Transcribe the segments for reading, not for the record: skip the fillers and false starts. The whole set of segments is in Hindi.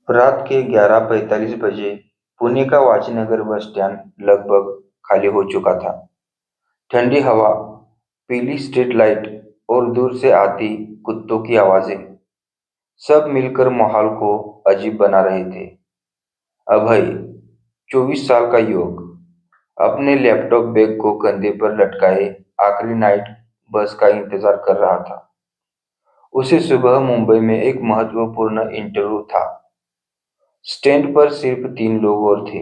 रात के 11:45 बजे पुणे का वाशीनगर बस स्टैंड लगभग खाली हो चुका था। ठंडी हवा, पीली स्ट्रीट लाइट और दूर से आती कुत्तों की आवाजें सब मिलकर माहौल को अजीब बना रहे थे। अभय, 24 साल का युवक, अपने लैपटॉप बैग को कंधे पर लटकाए आखिरी नाइट बस का इंतजार कर रहा था। उसे सुबह मुंबई में एक महत्वपूर्ण इंटरव्यू था। स्टैंड पर सिर्फ 3 लोग और थे।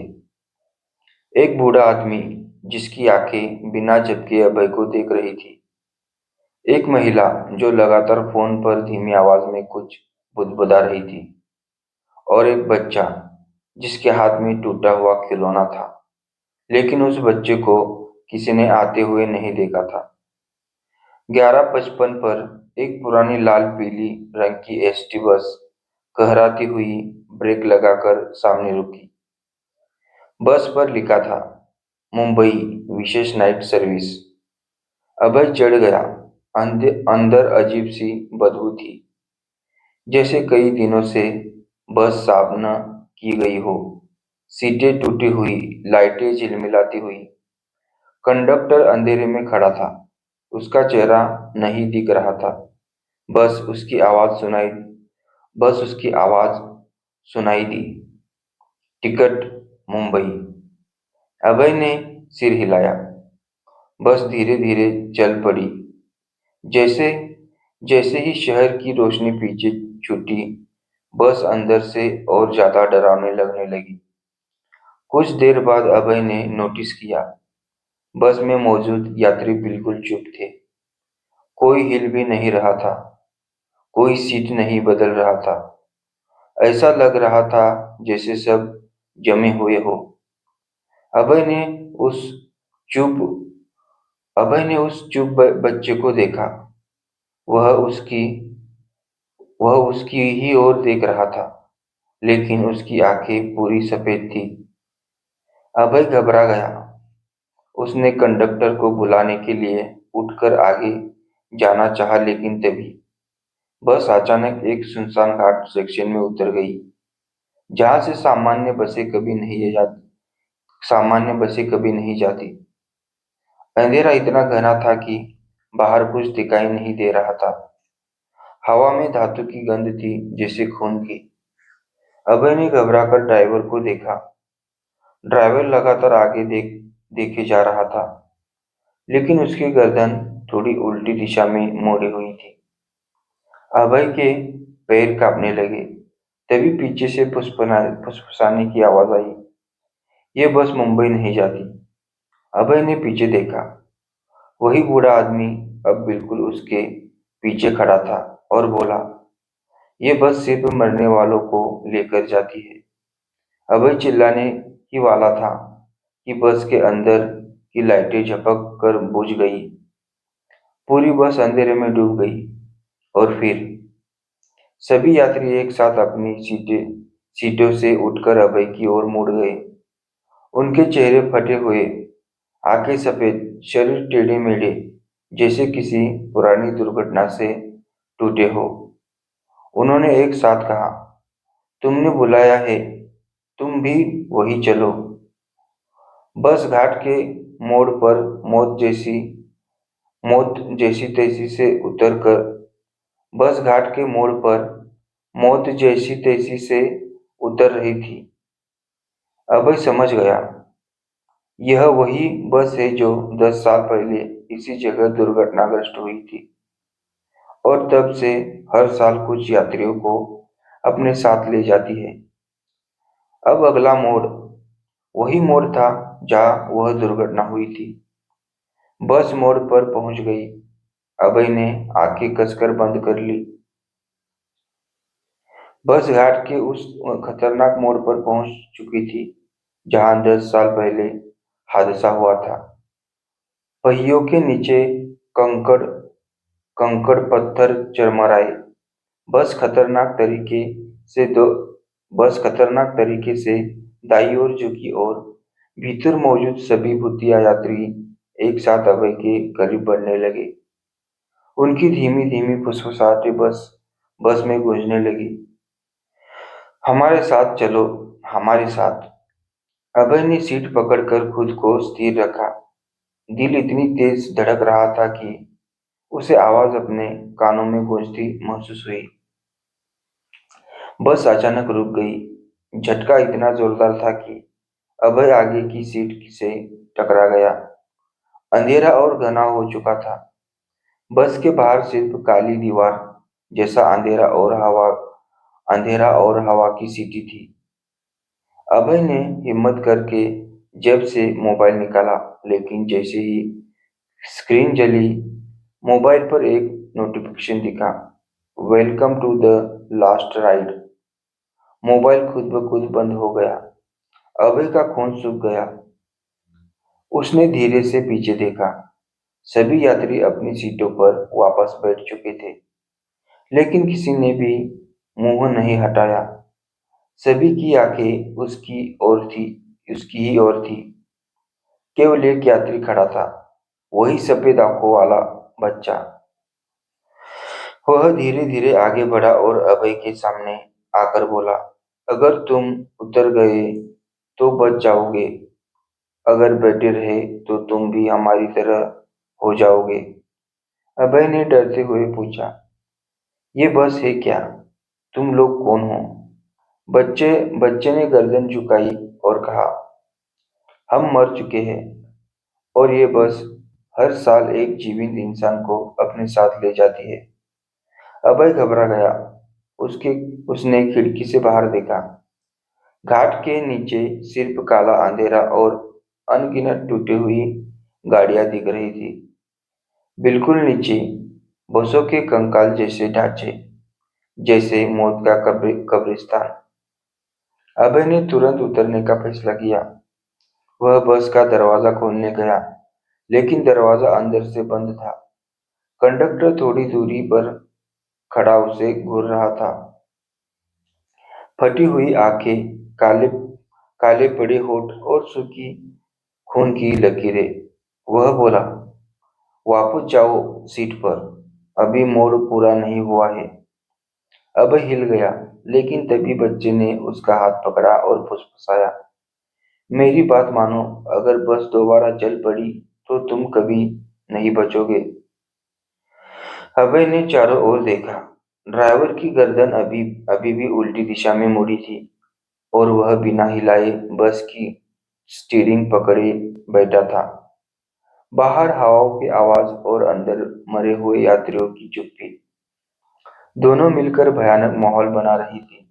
एक बूढ़ा आदमी जिसकी आंखें बिना झपके अभय को देख रही थी। एक महिला जो लगातार फोन पर धीमी आवाज में कुछ बुदबुदा रही थी। और एक बच्चा जिसके हाथ में टूटा हुआ खिलौना था, लेकिन उस बच्चे को किसी ने आते हुए नहीं देखा था। 11:55 पर एक पुरानी लाल पीली रंग की एसटी बस कहराती हुई ब्रेक लगाकर सामने रुकी। बस पर लिखा था, मुंबई विशेष नाइट सर्विस। अभय चढ़ गया। अंदर अजीब सी बदबू थी, जैसे कई दिनों से बस साफ न की गई हो। सीटें टूटी हुई, लाइटें झिलमिलाती हुई। कंडक्टर अंधेरे में खड़ा था। उसका चेहरा नहीं दिख रहा था। बस उसकी आवाज सुनाई बस उसकी आवाज सुनाई दी, टिकट मुंबई। अभय ने सिर हिलाया। बस धीरे धीरे चल पड़ी। जैसे जैसे ही शहर की रोशनी पीछे छूटी, बस अंदर से और ज्यादा डरावने लगने लगी। कुछ देर बाद अभय ने नोटिस किया, बस में मौजूद यात्री बिल्कुल चुप थे। कोई हिल भी नहीं रहा था, कोई सीट नहीं बदल रहा था। ऐसा लग रहा था जैसे सब जमे हुए हो। अभय ने उस चुप अभय ने उस चुप बच्चे को देखा। वह उसकी वह उसकी ही ओर देख रहा था, लेकिन उसकी आंखें पूरी सफेद थी। अभय घबरा गया। उसने कंडक्टर को बुलाने के लिए उठकर आगे जाना चाहा, लेकिन तभी बस अचानक एक सुनसान घाट सेक्शन में उतर गई, जहां से सामान्य बसें कभी नहीं जाती। अंधेरा इतना घना था कि बाहर कुछ दिखाई नहीं दे रहा था। हवा में धातु की गंध थी, जैसे खून की। अभय ने घबराकर ड्राइवर को देखा। ड्राइवर लगातार आगे देखे जा रहा था, लेकिन उसकी गर्दन थोड़ी उल्टी दिशा में मोड़ी हुई थी। अभय के पैर कांपने लगे। तभी पीछे से फुसफुसाने की आवाज आई, ये बस मुंबई नहीं जाती। अभय ने पीछे देखा। वही बूढ़ा आदमी अब बिल्कुल उसके पीछे खड़ा था और बोला, ये बस सिर्फ मरने वालों को लेकर जाती है। अभय चिल्लाने ही वाला था कि बस के अंदर की लाइटें झपक कर बुझ गई। पूरी बस अंधेरे में डूब गई और फिर सभी यात्री एक साथ अपनी सीटों से उठकर अभय की ओर मुड़ गए। उनके चेहरे फटे हुए, आंखें सफेद, शरीर टेढ़े मेढ़े, जैसे किसी पुरानी दुर्घटना से टूटे हो। उन्होंने एक साथ कहा, तुमने बुलाया है, तुम भी वही चलो। बस घाट के मोड़ पर मौत जैसी तेजी से उतर कर बस घाट के मोड़ पर मौत जैसी तेजी से उतर रही थी। अभय समझ गया, यह वही बस है जो 10 साल पहले इसी जगह दुर्घटनाग्रस्त हुई थी, और तब से हर साल कुछ यात्रियों को अपने साथ ले जाती है। अब अगला मोड़ वही मोड़ था जहां वह दुर्घटना हुई थी। बस मोड़ पर पहुंच गई। अभय ने आंखें कसकर बंद कर ली। बस घाट के उस खतरनाक मोड़ पर पहुंच चुकी थी जहां 10 साल पहले हादसा हुआ था। पहियों के नीचे कंकड़ कंकड़ पत्थर चरमराए। बस खतरनाक तरीके से दो बस खतरनाक तरीके से दाईं ओर झुकी और भीतर मौजूद सभी भूतिया यात्री एक साथ अभय के करीब बढ़ने लगे। उनकी धीमी धीमी फुसफुसाहटें बस बस में गूंजने लगी। हमारे साथ चलो, हमारे साथ। अभय ने सीट पकड़कर खुद को स्थिर रखा। दिल इतनी तेज धड़क रहा था कि उसे आवाज अपने कानों में गूंजती महसूस हुई। बस अचानक रुक गई। झटका इतना जोरदार था कि अभय आगे की सीट से टकरा गया। अंधेरा और घना हो चुका था। बस के बाहर सिर्फ काली दीवार जैसा अंधेरा और हवा की सीटी थी। अभय ने हिम्मत करके जेब से मोबाइल निकाला, लेकिन जैसे ही स्क्रीन जली, मोबाइल पर एक नोटिफिकेशन दिखा, welcome to the last ride. Mobile खुद ब खुद बंद हो गया। अभय का खून सूख गया। उसने धीरे से पीछे देखा। सभी यात्री अपनी सीटों पर वापस बैठ चुके थे, लेकिन किसी ने भी मुंह नहीं हटाया। सभी की आंखें उसकी ही ओर थी। केवल एक यात्री खड़ा था, वही सफेद आंखों वाला बच्चा। वह धीरे धीरे आगे बढ़ा और अभय के सामने आकर बोला, अगर तुम उतर गए तो बच जाओगे, अगर बैठे रहे तो तुम भी हमारी तरह हो जाओगे। अभय ने डरते हुए पूछा, ये बस है क्या? तुम लोग कौन हो? बच्चे बच्चे ने गर्दन झुकाई और कहा, हम मर चुके हैं और ये बस हर साल एक जीवित इंसान को अपने साथ ले जाती है। अभय घबरा गया। उसके उसने खिड़की से बाहर देखा। घाट के नीचे सिर्फ काला अंधेरा और अनगिनत टूटी हुई गाड़ियां दिख रही थी। बिल्कुल नीचे बसों के कंकाल जैसे ढांचे, जैसे मौत का कब्रिस्तान। अभय ने तुरंत उतरने का फैसला किया। वह बस का दरवाजा खोलने गया, लेकिन दरवाजा अंदर से बंद था। कंडक्टर थोड़ी दूरी पर खड़ा उसे घूर रहा था। फटी हुई आंखें, काले काले पड़े होठ और सूखी खून की लकीरें। वह बोला, वापस जाओ सीट पर, अभी मोड़ पूरा नहीं हुआ है। अब हिल गया, लेकिन तभी बच्चे ने उसका हाथ पकड़ा और फुसफुसाया, मेरी बात मानो, अगर बस दोबारा चल पड़ी तो तुम कभी नहीं बचोगे। अभय ने चारों ओर देखा। ड्राइवर की गर्दन अभी अभी भी उल्टी दिशा में मुड़ी थी और वह बिना हिलाए बस की स्टीयरिंग पकड़े बैठा था। बाहर हवाओं की आवाज और अंदर मरे हुए यात्रियों की चुप्पी, दोनों मिलकर भयानक माहौल बना रही थी।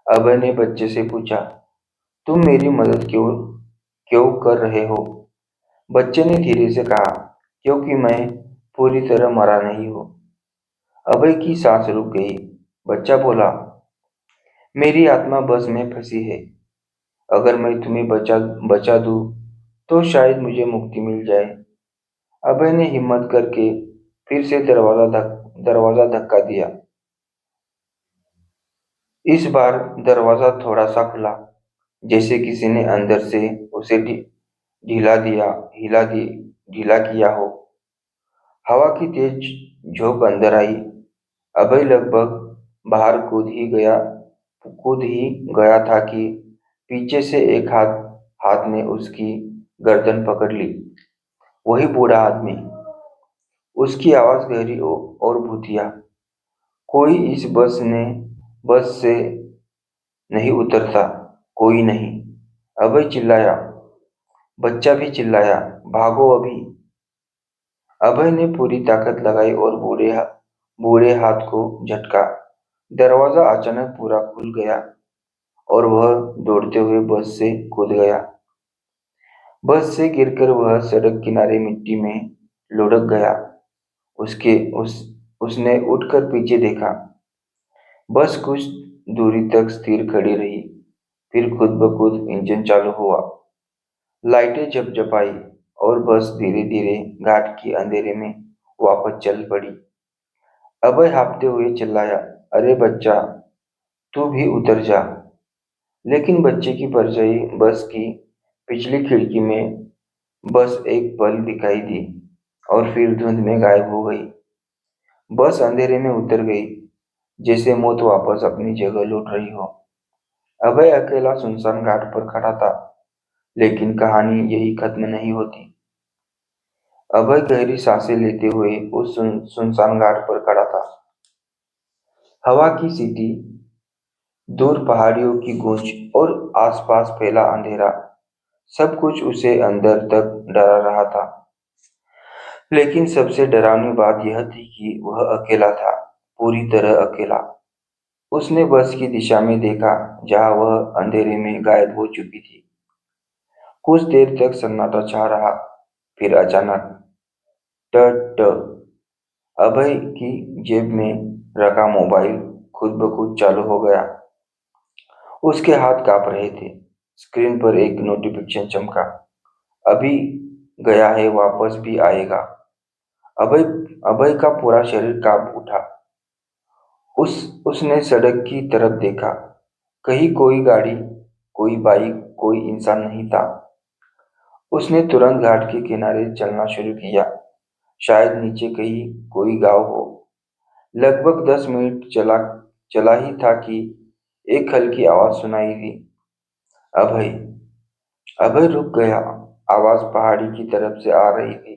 अभय ने बच्चे से पूछा, तुम मेरी मदद क्यों क्यों कर रहे हो? बच्चे ने धीरे से कहा, क्योंकि मैं पूरी तरह मरा नहीं हूं। अभय की सांस रुक गई। बच्चा बोला, मेरी आत्मा बस में फंसी है। अगर मैं तुम्हें बचा बचा दूं तो शायद मुझे मुक्ति मिल जाए। अभय ने हिम्मत करके फिर से दरवाजा धक्का दिया। इस बार दरवाजा थोड़ा सा खुला, जैसे किसी ने अंदर से उसे ढीला दिया हिला दी ढीला किया हो। हवा की तेज झोंक अंदर आई। अभय लगभग बाहर कूद ही गया था कि पीछे से एक हाथ हाथ ने उसकी गर्दन पकड़ ली। वही बूढ़ा आदमी। उसकी आवाज गहरी और भूतिया, कोई इस बस से नहीं उतरता, कोई नहीं। अभय चिल्लाया। बच्चा भी चिल्लाया, भागो अभी। अभय ने पूरी ताकत लगाई और बूढ़े हाथ को झटका। दरवाजा अचानक पूरा खुल गया और वह दौड़ते हुए बस से कूद गया। बस से गिरकर वह सड़क किनारे मिट्टी में लुढ़क गया। उसके उस उसने उठकर पीछे देखा। बस कुछ दूरी तक स्थिर खड़ी रही, फिर खुद ब खुद इंजन चालू हुआ। लाइटें झपझपाई और बस धीरे धीरे घाट की अंधेरे में वापस चल पड़ी। अभय हाँफते हुए चिल्लाया, अरे बच्चा, तू भी उतर जा। लेकिन बच्चे की परछाई बस की पिछली खिड़की में बस एक पल दिखाई दी और फिर धुंध में गायब हो गई। बस अंधेरे में उतर गई, जैसे मौत वापस अपनी जगह लौट रही हो। अभय अकेला सुनसान घाट पर खड़ा था, लेकिन कहानी यही खत्म नहीं होती। अभय गहरी सांसें लेते हुए उस सुनसान घाट पर खड़ा था। हवा की सीटी, दूर पहाड़ियों की गूंज और आसपास फैला अंधेरा, सब कुछ उसे अंदर तक डरा रहा था। लेकिन सबसे डरावनी बात यह थी कि वह अकेला था, पूरी तरह अकेला। उसने बस की दिशा में देखा, जहां वह अंधेरे में गायब हो चुकी थी। कुछ देर तक सन्नाटा छा रहा, फिर अचानक ट ट अभय की जेब में रखा मोबाइल खुद ब खुद चालू हो गया। उसके हाथ कांप रहे थे। स्क्रीन पर एक नोटिफिकेशन चमका। अभी गया है, वापस भी आएगा। अभय अभय का पूरा शरीर कांप उठा। उसने सड़क की तरफ देखा। कहीं कोई गाड़ी, कोई बाइक, कोई इंसान नहीं था। उसने तुरंत घाट के किनारे चलना शुरू किया। शायद नीचे कहीं कोई गांव हो। लगभग 10 मिनट चला चला ही था कि एक हल्की आवाज सुनाई दी। अभय। अभय रुक गया। आवाज पहाड़ी की तरफ से आ रही थी।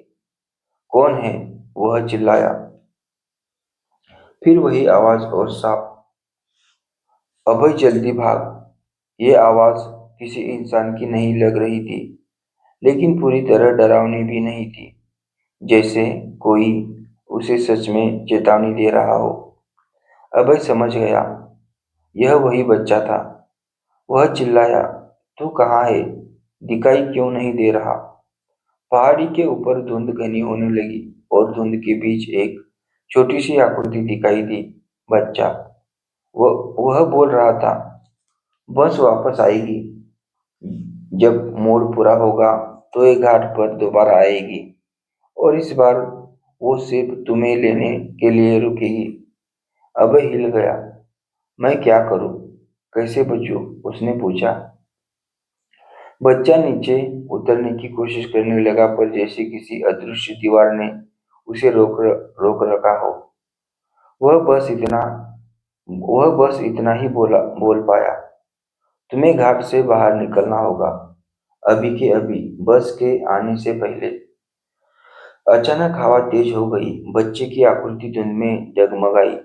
कौन है? वह चिल्लाया। फिर वही आवाज और साफ। अभय जल्दी भाग। ये आवाज किसी इंसान की नहीं लग रही थी, लेकिन पूरी तरह डरावनी भी नहीं थी, जैसे कोई उसे सच में चेतावनी दे रहा हो। अभय समझ गया, यह वही बच्चा था। वह चिल्लाया, तू कहाँ है? दिखाई क्यों नहीं दे रहा? पहाड़ी के ऊपर धुंध घनी होने लगी और धुंध के बीच एक छोटी सी आकृति दिखाई दी। बच्चा। वह बोल रहा था, बस वापस आएगी। जब मोड़ पूरा होगा तो ये घाट पर दोबारा आएगी, और इस बार वो सिर्फ तुम्हें लेने के लिए रुकेगी। अबे हिल गया। मैं क्या करूं? कैसे बचूं? उसने पूछा। बच्चा नीचे उतरने की कोशिश करने लगा, पर जैसे किसी अदृश्य दीवार ने उसे रोक रखा हो। वह बस इतना वह बस इतना ही बोल पाया। तुम्हें घाट से बाहर निकलना होगा, अभी के अभी, बस के आने से पहले। अचानक हवा तेज हो गई। बच्चे की आकृति धुंध में डगमगाई।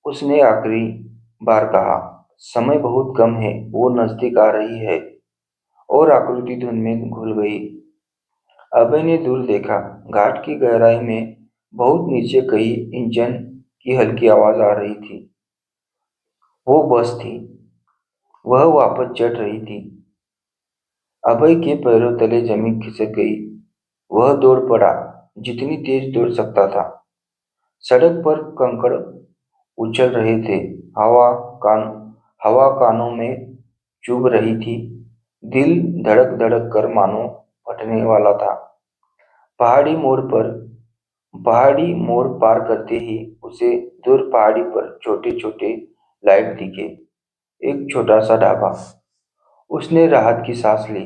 उसने आखिरी बार कहा, समय बहुत कम है, वो नजदीक आ रही है। और आकृति धुंध में घुल गई। अभय ने दूर देखा। घाट की गहराई में बहुत नीचे कई इंजन की हल्की आवाज आ रही थी। वो बस थी। वह वापस चढ़ रही थी। अभय के पैरों तले जमीन खिसक गई। वह दौड़ पड़ा, जितनी तेज दौड़ सकता था। सड़क पर कंकड़ उछल रहे थे। हवा कान हवा कानों में चुभ रही थी। दिल धड़क धड़क कर मानो फटने वाला था। पहाड़ी मोड़ पर पहाड़ी मोड़ पार करते ही उसे दूर पहाड़ी पर छोटे छोटे लाइट दिखे। एक छोटा सा ढाबा। उसने राहत की सांस ली।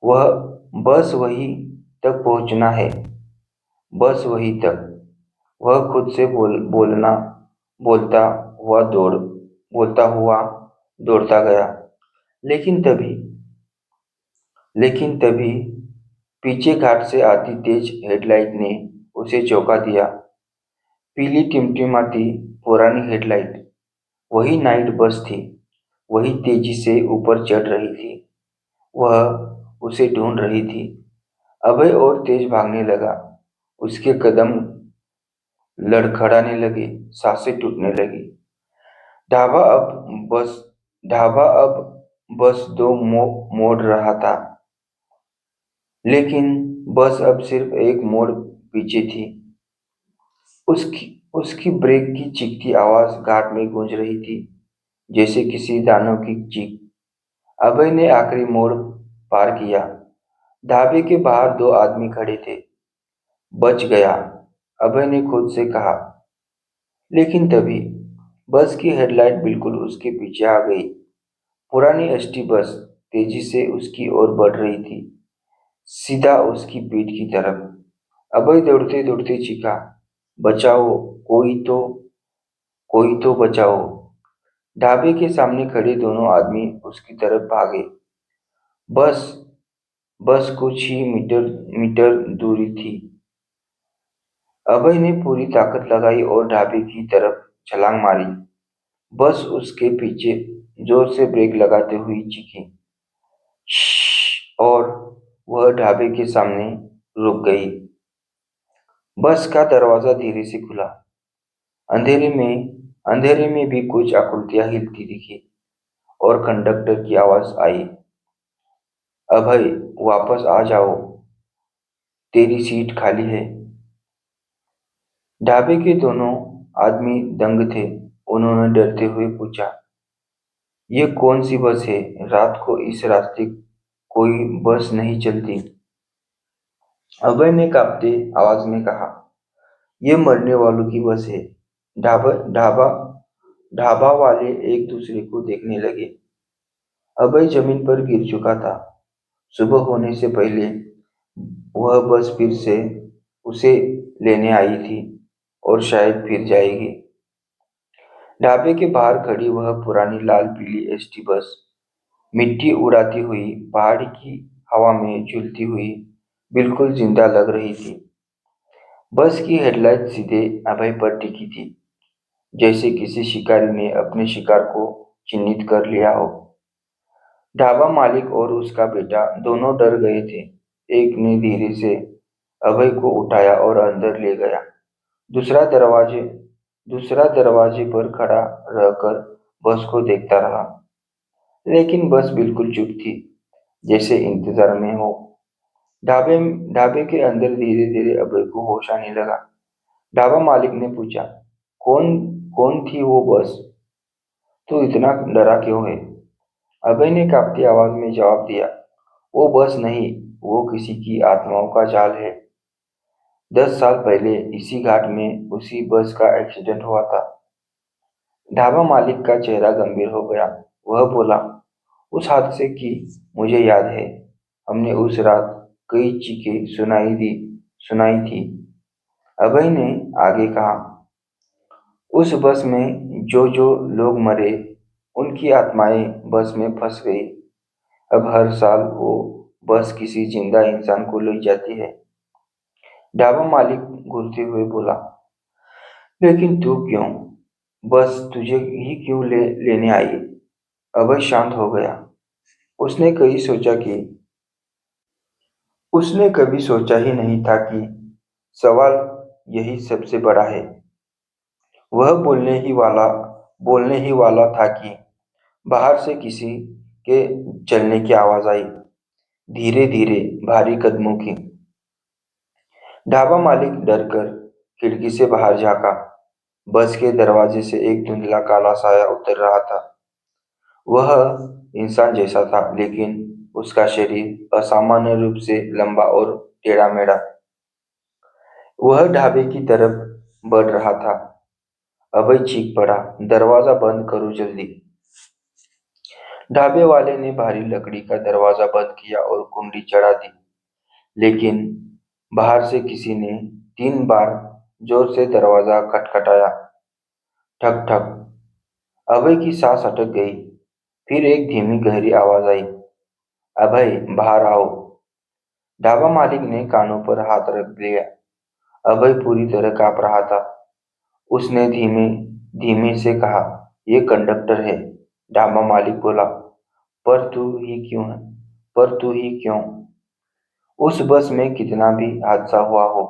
वह बस वहीं तक पहुंचना है। बस वहीं तक। वह खुद से बोलता हुआ बोलता हुआ दौड़ता गया। लेकिन तभी लेकिन तभी पीछे घाट से आती तेज हेडलाइट ने उसे चौंका दिया। पीली टिमटिमाती पुरानी हेडलाइट। वही नाइट बस थी। वही तेजी से ऊपर चढ़ रही थी। वह उसे ढूंढ रही थी। अभय और तेज भागने लगा। उसके कदम लड़खड़ाने लगे, सांसें टूटने लगी। ढाबा अब बस ढाबा अब बस दो मोड़ रहा था, लेकिन बस अब सिर्फ एक मोड़ पीछे थी। उसकी उसकी ब्रेक की चीखती आवाज घाट में गूंज रही थी, जैसे किसी दानव की चीख। अभय ने आखिरी मोड़ पार किया। ढाबे के बाहर दो आदमी खड़े थे। बच गया, अभय ने खुद से कहा। लेकिन तभी बस की हेडलाइट बिल्कुल उसके पीछे आ गई। पुरानी एसटी बस तेजी से उसकी ओर बढ़ रही थी, सीधा उसकी पीठ की तरफ। अभय दौड़ते दौड़ते चीखा, बचाओ! कोई तो बचाओ! ढाबे के सामने खड़े दोनों आदमी उसकी तरफ भागे। बस बस कुछ ही मीटर मीटर दूरी थी। अभय ने पूरी ताकत लगाई और ढाबे की तरफ छलांग मारी। बस उसके पीछे जोर से ब्रेक लगाते हुए चीखी, और वह ढाबे के सामने रुक गई। बस का दरवाजा धीरे से खुला। अंधेरे में भी कुछ आकृतियां हिलती दिखी और कंडक्टर की आवाज आई, अभय, वापस आ जाओ, तेरी सीट खाली है। ढाबे के दोनों आदमी दंग थे। उन्होंने डरते हुए पूछा, ये कौन सी बस है? रात को इस रास्ते कोई बस नहीं चलती। अभय ने कांपते आवाज में कहा, ये मरने वालों की बस है। ढाबा ढाबा ढाबा वाले एक दूसरे को देखने लगे। अभय जमीन पर गिर चुका था। सुबह होने से पहले वह बस फिर से उसे लेने आई थी और शायद फिर जाएगी। ढाबे के बाहर खड़ी वह पुरानी लाल पीली एसटी बस मिट्टी उड़ाती हुई पहाड़ की हवा में झूलती हुई बिल्कुल जिंदा लग रही थी। बस की हेडलाइट सीधे अभय पर टिकी थी, जैसे किसी शिकारी ने अपने शिकार को चिन्हित कर लिया हो। ढाबा मालिक और उसका बेटा दोनों डर गए थे। एक ने धीरे से अभय को उठाया और अंदर ले गया। दूसरा दरवाजे दूसरा दरवाजे पर खड़ा रहकर बस को देखता रहा, लेकिन बस बिल्कुल चुप थी, जैसे इंतजार में हो। ढाबे ढाबे के अंदर धीरे धीरे अभय को होश आने लगा। ढाबा मालिक ने पूछा, कौन कौन थी वो बस? तू इतना डरा क्यों है? अभय ने कांपती आवाज में जवाब दिया, वो बस नहीं, वो किसी की आत्माओं का जाल है। 10 साल पहले इसी घाट में उसी बस का एक्सीडेंट हुआ था। ढाबा मालिक का चेहरा गंभीर हो गया। वह बोला, उस हादसे की मुझे याद है। हमने उस रात कई चीखें सुनाई थी। अभय ने आगे कहा, उस बस में जो जो लोग मरे, उनकी आत्माएं बस में फंस गई। अब हर साल वो बस किसी जिंदा इंसान को ले जाती है। ढाबा मालिक घूरते हुए बोला, लेकिन तू क्यों? बस तुझे ही क्यों लेने आई? अभय शांत हो गया। उसने कहीं सोचा कि उसने कभी सोचा ही नहीं था कि सवाल यही सबसे बड़ा है। वह बोलने ही वाला था कि बाहर से किसी के चलने की आवाज आई, धीरे धीरे, भारी कदमों की। ढाबा मालिक डर कर खिड़की से बाहर झांका। बस के दरवाजे से एक धुंधला काला साया उतर रहा था। वह इंसान जैसा था, लेकिन उसका शरीर असामान्य रूप से लंबा और टेढ़ा मेढ़ा। वह ढाबे की तरफ बढ़ रहा था। अभय चीख पड़ा, दरवाजा बंद करो जल्दी। ढाबे वाले ने भारी लकड़ी का दरवाजा बंद किया और कुंडी चढ़ा दी, लेकिन बाहर से किसी ने 3 बार जोर से दरवाजा खटखटाया। ठक ठक। अभय की सांस अटक गई। फिर एक धीमी गहरी आवाज आई, अभय, बाहर आओ। ढाबा मालिक ने कानों पर हाथ रख दिया। अभय पूरी तरह कांप रहा था। उसने धीमे धीमे से कहा, यह कंडक्टर है। ढाबा मालिक बोला, पर तू ही क्यों है? पर तू ही क्यों? उस बस में कितना भी हादसा हुआ हो,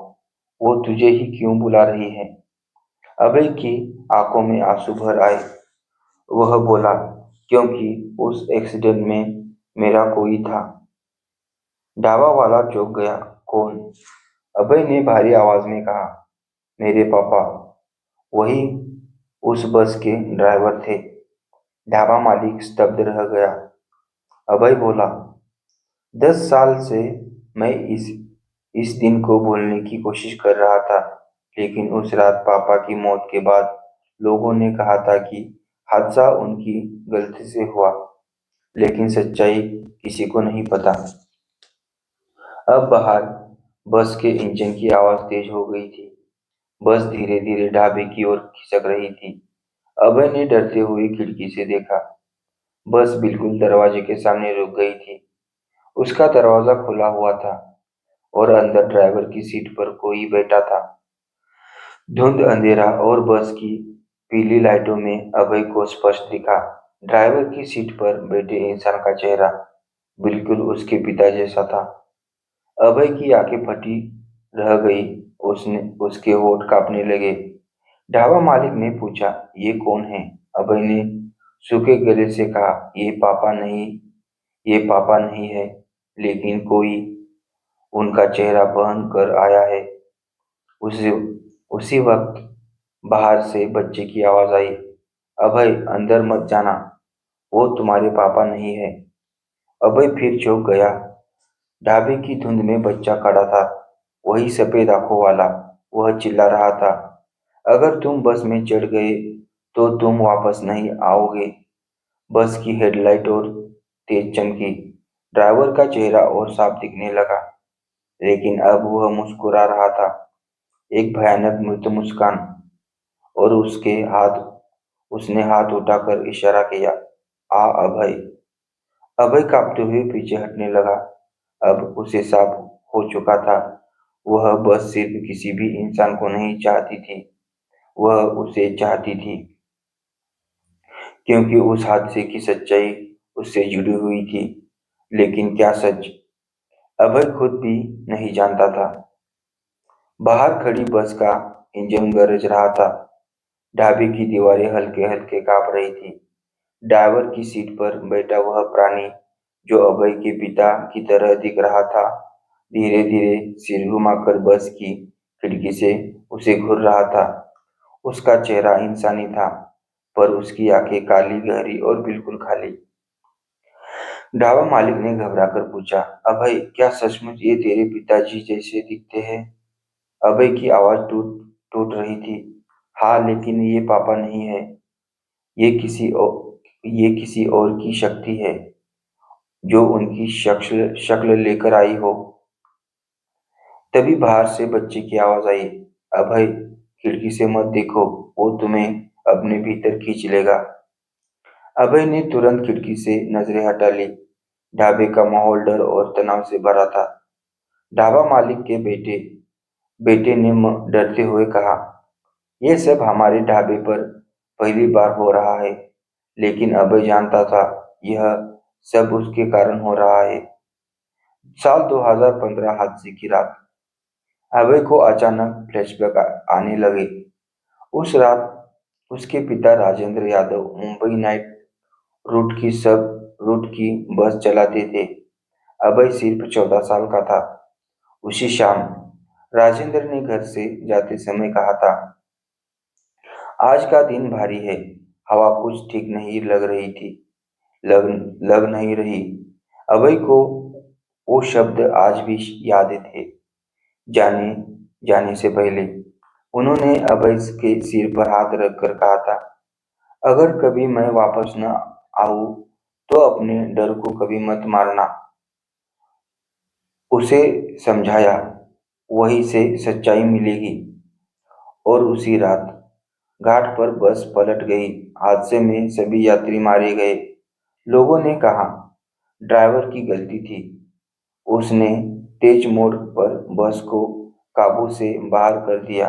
वो तुझे ही क्यों बुला रही है? अभय की आंखों में आंसू भर आए। वह बोला, क्योंकि उस एक्सीडेंट में मेरा कोई था। ढाबा वाला चौंक गया। कौन? अभय ने भारी आवाज में कहा, मेरे पापा। वही उस बस के ड्राइवर थे। ढाबा मालिक स्तब्ध रह गया। अभय बोला, 10 साल से मैं इस दिन को भूलने की कोशिश कर रहा था, लेकिन उस रात पापा की मौत के बाद लोगों ने कहा था कि हादसा उनकी गलती से हुआ, लेकिन सच्चाई किसी को नहीं पता। अब बाहर बस के इंजन की आवाज तेज हो गई थी। बस धीरे धीरे ढाबे की ओर खिसक रही थी। अभय ने डरते हुए खिड़की से देखा। बस बिल्कुल दरवाजे के सामने रुक गई थी। उसका दरवाजा खुला हुआ था और अंदर ड्राइवर की सीट पर कोई बैठा था। धुंध, अंधेरा और बस की पीली लाइटों में अभय को स्पष्ट दिखा। ड्राइवर की सीट पर बैठे इंसान का चेहरा बिल्कुल उसके पिता जैसा था। अभय की आंखें फटी रह गई। उसने उसके होठ कांपने लगे। ढाबा मालिक ने पूछा, ये कौन है? अभय ने सूखे गले से कहा, ये पापा नहीं है, लेकिन कोई उनका चेहरा बहन कर आया है। उसी उसी वक्त बाहर से बच्चे की आवाज आई, अभय अंदर मत जाना, वो तुम्हारे पापा नहीं है। अभय फिर चौंक गया। ढाबे की धुंध में बच्चा खड़ा था, वही सफेद आंखों वाला। वह चिल्ला रहा था, अगर तुम बस में चढ़ गए तो तुम वापस नहीं आओगे। बस की हेडलाइट और तेज चमकी। ड्राइवर का चेहरा और साफ दिखने लगा, लेकिन अब वह मुस्कुरा रहा था, एक भयानक मृत मुस्कान। और उसने हाथ उठाकर इशारा किया, आ अभय। अभय कांपते हुए पीछे हटने लगा। अब उसे साफ हो चुका था, वह बस सिर्फ किसी भी इंसान को नहीं चाहती थी, वह उसे चाहती थी, क्योंकि उस हादसे की सच्चाई उससे जुड़ी हुई थी। लेकिन क्या सच? अभय खुद भी नहीं जानता था। बाहर खड़ी बस का इंजन गरज रहा था। ढाबे की दीवारें हल्के हल्के कांप रही थी। ड्राइवर की सीट पर बैठा वह प्राणी, जो अभय के पिता की तरह दिख रहा था, धीरे धीरे सिर घुमाकर बस की खिड़की से उसे घूर रहा था। उसका चेहरा इंसानी था, पर उसकी आंखें काली, गहरी और बिल्कुल खाली। ढाबा मालिक ने घबराकर पूछा, अभय, क्या सचमुच ये तेरे पिताजी जैसे दिखते हैं? अभय की आवाज टूट टूट रही थी। हाँ, लेकिन ये पापा नहीं है। ये किसी और की शक्ति है, जो उनकी शक्ल लेकर आई हो। तभी बाहर से बच्चे की आवाज आई, अभय, खिड़की से मत देखो, वो तुम्हें अपने भीतर खींच लेगा। अभय ने तुरंत खिड़की से नजरें हटा ली। ढाबे का माहौल डर और तनाव से भरा था। ढाबा मालिक के बेटे ने डरते हुए कहा, यह सब हमारे ढाबे पर पहली बार हो रहा है। लेकिन अभय जानता था, यह सब उसके कारण हो रहा है। साल 2015 हादसे की रात। अभय को अचानक फ्लैशबैक आने लगे। उस रात उसके पिता राजेंद्र यादव मुंबई नाइट रूट की बस चलाते थे। अभय सिर्फ 14 साल का था। उसी शाम राजेंद्र ने घर से जाते समय कहा था, आज का दिन भारी है। हवा कुछ ठीक नहीं लग रही थी। लग लग नहीं रही। अभय को वो शब्द आज भी याद थे। जाने जाने से पहले उन्होंने अभय के सिर पर हाथ रखकर कहा था, अगर कभी मैं वापस न आऊं तो अपने डर को कभी मत मारना। उसे समझाया, वहीं से सच्चाई मिलेगी। और उसी रात घाट पर बस पलट गई। हादसे में सभी यात्री मारे गए। लोगों ने कहा, ड्राइवर की गलती थी, उसने तेज मोड़ पर बस को काबू से बाहर कर दिया।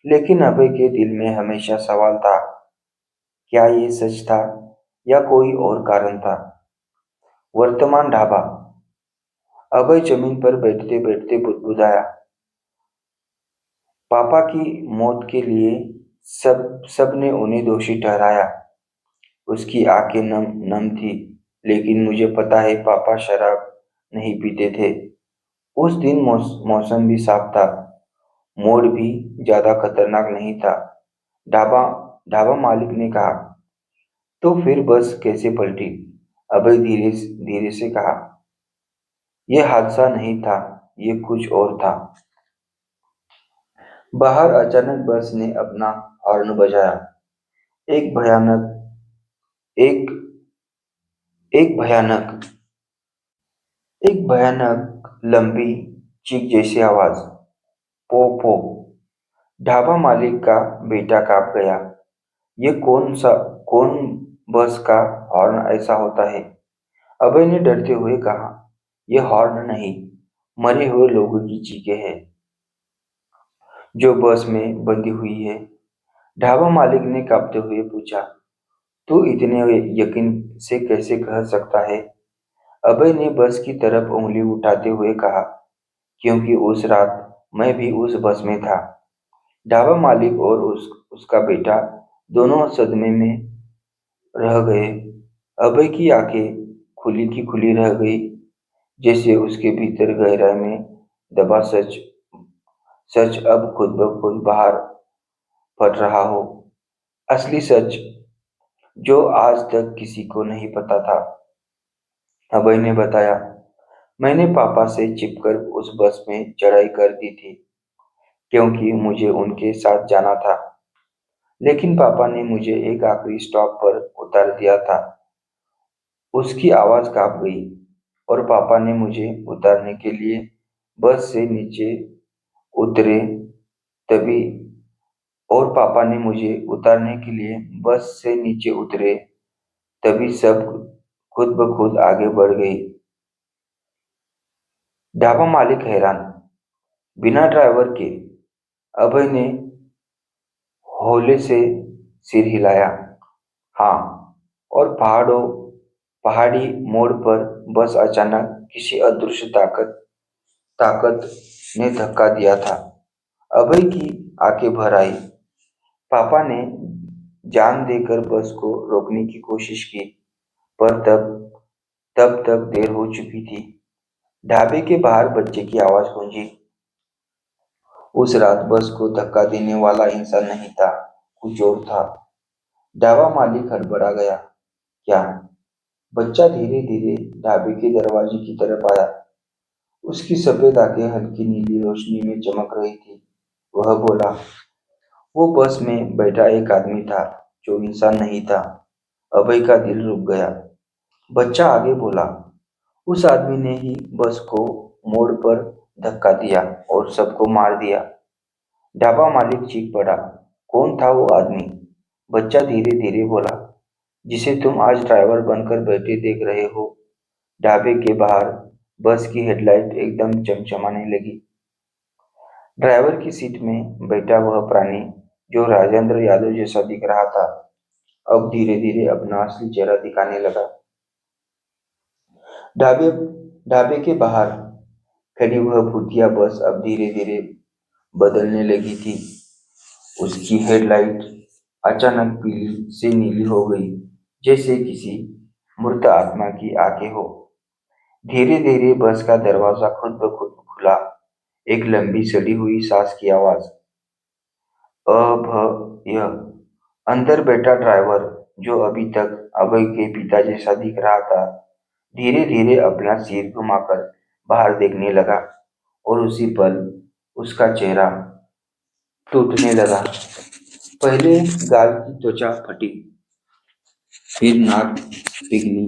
लेकिन अभय के दिल में हमेशा सवाल था, क्या ये सच था या कोई और कारण था? वर्तमान ढाबा। अभय जमीन पर बैठते बैठते बुदबुदाया, पापा की मौत के लिए सबने उन्हें दोषी ठहराया। उसकी आंखें नम थी, लेकिन मुझे पता है पापा शराब नहीं पीते थे। उस दिन मौसम भी साफ था। मोड़ भी ज्यादा खतरनाक नहीं था। ढाबा ढाबा मालिक ने कहा, तो फिर बस कैसे पलटी? अभय धीरे धीरे से कहा, यह हादसा नहीं था, ये कुछ और था। बाहर अचानक बस ने अपना हॉर्न बजाया। एक भयानक एक एक भयानक एक भयानक लंबी चीख जैसी आवाज, पो पो। ढाबा मालिक का बेटा कांप गया। ये कौन बस का हॉर्न ऐसा होता है? अभय ने डरते हुए कहा, यह हॉर्न नहीं, मरे हुए लोगों की चीखें हैं जो बस में बंधी हुई है। ढाबा मालिक ने कांपते हुए पूछा, तू इतने यकीन से कैसे कह सकता है? अभय ने बस की तरफ उंगली उठाते हुए कहा, क्योंकि उस रात मैं भी उस बस में था। ढाबा मालिक और उसका बेटा दोनों सदमे में रह गए। अभय की आंखें खुली की खुली रह गई, जैसे उसके भीतर गहराई में दबा सच सच अब खुद ब खुद बाहर फट रहा हो। असली सच जो आज तक किसी को नहीं पता था। अभय ने बताया, मैंने पापा से छिपकर उस बस में चढ़ाई कर दी थी, क्योंकि मुझे उनके साथ जाना था। लेकिन पापा ने मुझे एक आखिरी स्टॉप पर उतार दिया था। उसकी आवाज कांप गई और पापा ने मुझे उतारने के लिए बस से नीचे उतरे तभी और पापा ने मुझे उतारने के लिए बस से नीचे उतरे तभी सब खुद ब खुद आगे बढ़ गई। ढाबा मालिक हैरान, बिना ड्राइवर के? अभय ने हौले से सिर हिलाया। हाँ, और पहाड़ी मोड़ पर बस अचानक किसी अदृश्य ताकत ताकत ने धक्का दिया था। अभय की आंखें भर आई। पापा ने जान देकर बस को रोकने की कोशिश की, पर तब तब तक देर हो चुकी थी। ढाबे के बाहर बच्चे की आवाज गूंजी, उस रात बस को धक्का देने वाला इंसान नहीं था, कुछ और था। ढाबा मालिक हड़बड़ा गया। क्या? बच्चा धीरे धीरे ढाबे के दरवाजे की तरफ आया। उसकी सफेद आंखें हल्की नीली रोशनी में चमक रही थी। वह बोला, वो बस में बैठा एक आदमी था जो इंसान नहीं था। अभय का दिल रुक गया। बच्चा आगे बोला, उस आदमी ने ही बस को मोड़ पर धक्का दिया और सबको मार दिया। ढाबा मालिक चीख पड़ा, कौन था वो आदमी? बच्चा धीरे धीरे बोला, जिसे तुम आज ड्राइवर बनकर बैठे देख रहे हो। ढाबे के बाहर बस की हेडलाइट एकदम चमचमाने लगी। ड्राइवर की सीट में बैठा वह प्राणी जो राजेंद्र यादव जैसा दिख रहा था, अब धीरे धीरे अपना असली चेहरा दिखाने लगा। ढाबे ढाबे के बाहर खड़ी वह भूतिया बस अब धीरे धीरे बदलने लगी थी। उसकी हेडलाइट अचानक पीली से नीली हो गई, जैसे किसी मृत आत्मा की आंखें हो। धीरे धीरे बस का दरवाजा खुद ब खुद खुला। एक लंबी सड़ी हुई सांस की आवाज, अभय। अंदर बैठा ड्राइवर, जो अभी तक अभय के पिता जैसा दिख रहा था, धीरे धीरे अपना सिर घुमाकर बाहर देखने लगा और उसी पल उसका चेहरा टूटने लगा। पहले गाल की त्वचा फटी, फिर नाक पिघली,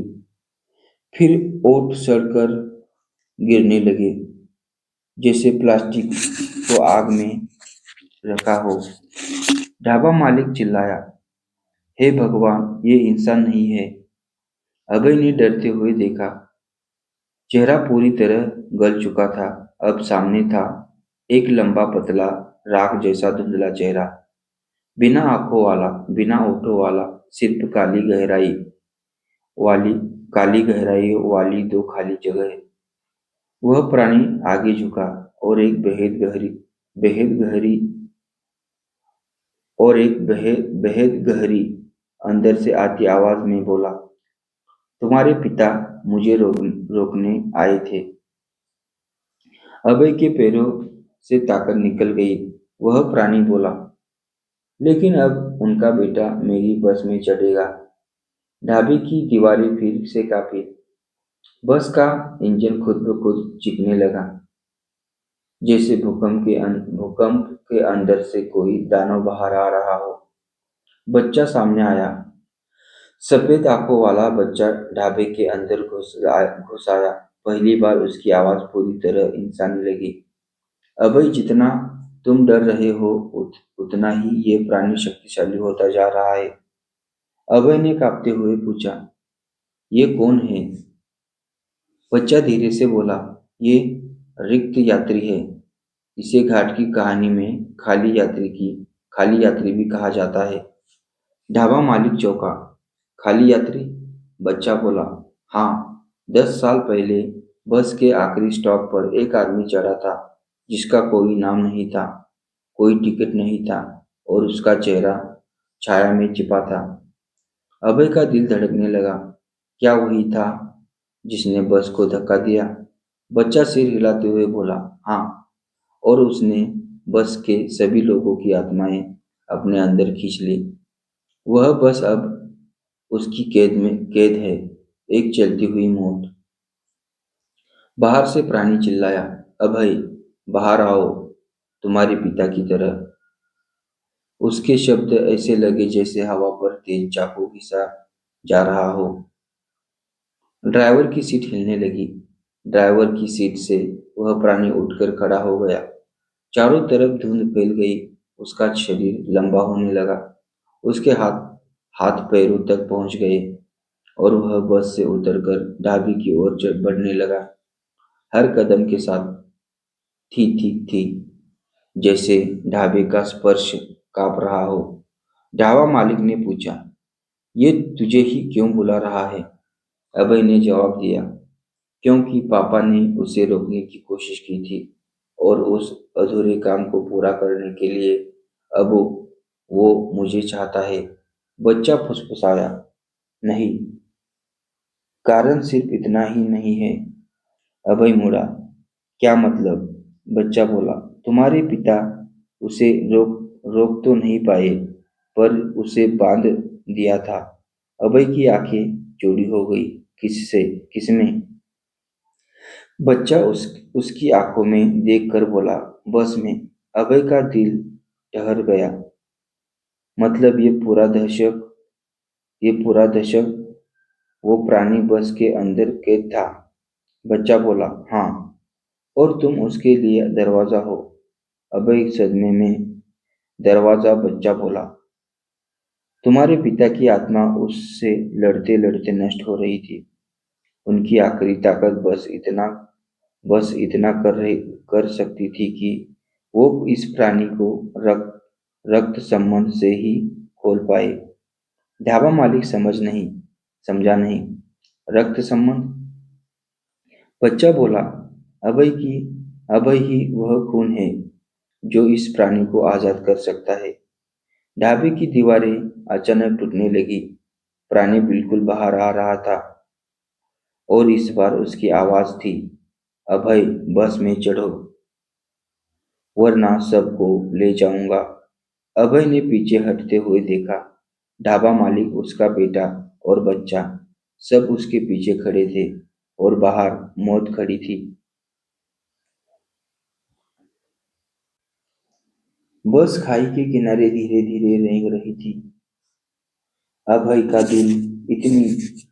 फिर ओठ सड़कर गिरने लगे, जैसे प्लास्टिक को आग में रखा हो। ढाबा मालिक चिल्लाया, हे भगवान, ये इंसान नहीं है। अभय ने डरते हुए देखा। चेहरा पूरी तरह गल चुका था। अब सामने था एक लंबा पतला राख जैसा धुंधला चेहरा, बिना आंखों वाला, बिना होठों वाला, सिर्फ वाली काली गहराई वाली दो खाली जगह। वह प्राणी आगे झुका और एक बेहद गहरी बेहद गहरी अंदर से आती आवाज में बोला, तुम्हारे पिता मुझे रोकने आए थे। अभय के पैरों से ताकत निकल गई। वह प्राणी बोला, लेकिन अब उनका बेटा मेरी बस में चढ़ेगा। ढाबे की दीवारें फिर से कांपी। बस का इंजन खुद ब खुद चीखने लगा, जैसे भूकंप के अंदर से कोई दानव बाहर आ रहा हो। बच्चा सामने आया। सफेद आंखों वाला बच्चा ढाबे के अंदर घुस आया। पहली बार उसकी आवाज पूरी तरह इंसानी लगी। अभय जितना तुम डर रहे हो उतना ही ये प्राणी शक्तिशाली होता जा रहा है। अभय ने कांपते हुए पूछा, ये कौन है? बच्चा धीरे से बोला, ये रिक्त यात्री है। इसे घाट की कहानी में खाली यात्री भी कहा जाता है। ढाबा मालिक चौंका। खाली यात्री? बच्चा बोला, हाँ। 10 साल पहले बस के आखिरी स्टॉप पर एक आदमी चढ़ा था जिसका कोई नाम नहीं था, कोई टिकट नहीं था और उसका चेहरा छाया में छिपा था। अभय का दिल धड़कने लगा। क्या वही था जिसने बस को धक्का दिया? बच्चा सिर हिलाते हुए बोला, हाँ। और उसने बस के सभी लोगों की आत्माएं अपने अंदर खींच ली। वह बस अब उसकी कैद है, एक चलती हुई मौत। बाहर से प्राणी चिल्लाया, अभय, बाहर आओ, तुम्हारे पिता की तरह। उसके शब्द ऐसे लगे जैसे हवा पर तेज चाकू घिसा जा रहा हो। ड्राइवर की सीट हिलने लगी। ड्राइवर की सीट से वह प्राणी उठकर खड़ा हो गया। चारों तरफ धुंध फैल गई। उसका शरीर लंबा होने लगा। उसके हाथ हाथ पैरों तक पहुंच गए और वह बस से उतरकर ढाबे की ओर बढ़ने लगा। हर कदम के साथ थी जैसे ढाबे का स्पर्श कांप रहा हो। ढाबा मालिक ने पूछा, ये तुझे ही क्यों बुला रहा है? अभय ने जवाब दिया, क्योंकि पापा ने उसे रोकने की कोशिश की थी और उस अधूरे काम को पूरा करने के लिए अब वो मुझे चाहता है। बच्चा फुसफुसाया, नहीं, कारण सिर्फ इतना ही नहीं है। अभय मुड़ा, क्या मतलब? बच्चा बोला, तुम्हारे पिता उसे रोक तो नहीं पाए, पर उसे बांध दिया था। अभय की आंखें चौड़ी हो गई। किससे? किसने? बच्चा उसकी आंखों में देखकर बोला, बस में। अभय का दिल ठहर गया। मतलब ये पूरा दशक वो प्राणी बस के अंदर कैद था। बच्चा बोला, हाँ। और तुम उसके लिए दरवाजा हो। अभय सदमे में, दरवाजा? बच्चा बोला, तुम्हारे पिता की आत्मा उससे लड़ते लड़ते नष्ट हो रही थी। उनकी आखिरी ताकत बस इतना कर सकती थी कि वो इस प्राणी को रक्त संबंध से ही खोल पाए। ढाबा मालिक समझा नहीं। रक्त संबंध? बच्चा बोला, अभय की अभय ही वह खून है जो इस प्राणी को आजाद कर सकता है। ढाबे की दीवारें अचानक टूटने लगी। प्राणी बिल्कुल बाहर आ रहा था और इस बार उसकी आवाज थी, अभय, बस में चढ़ो वरना सबको ले जाऊंगा। अभय ने पीछे हटते हुए देखा। ढाबा मालिक, उसका बेटा और बच्चा सब उसके पीछे खड़े थे और बाहर मौत खड़ी थी। बस खाई के किनारे धीरे धीरे रेंग रही थी। अभय का दिल इतनी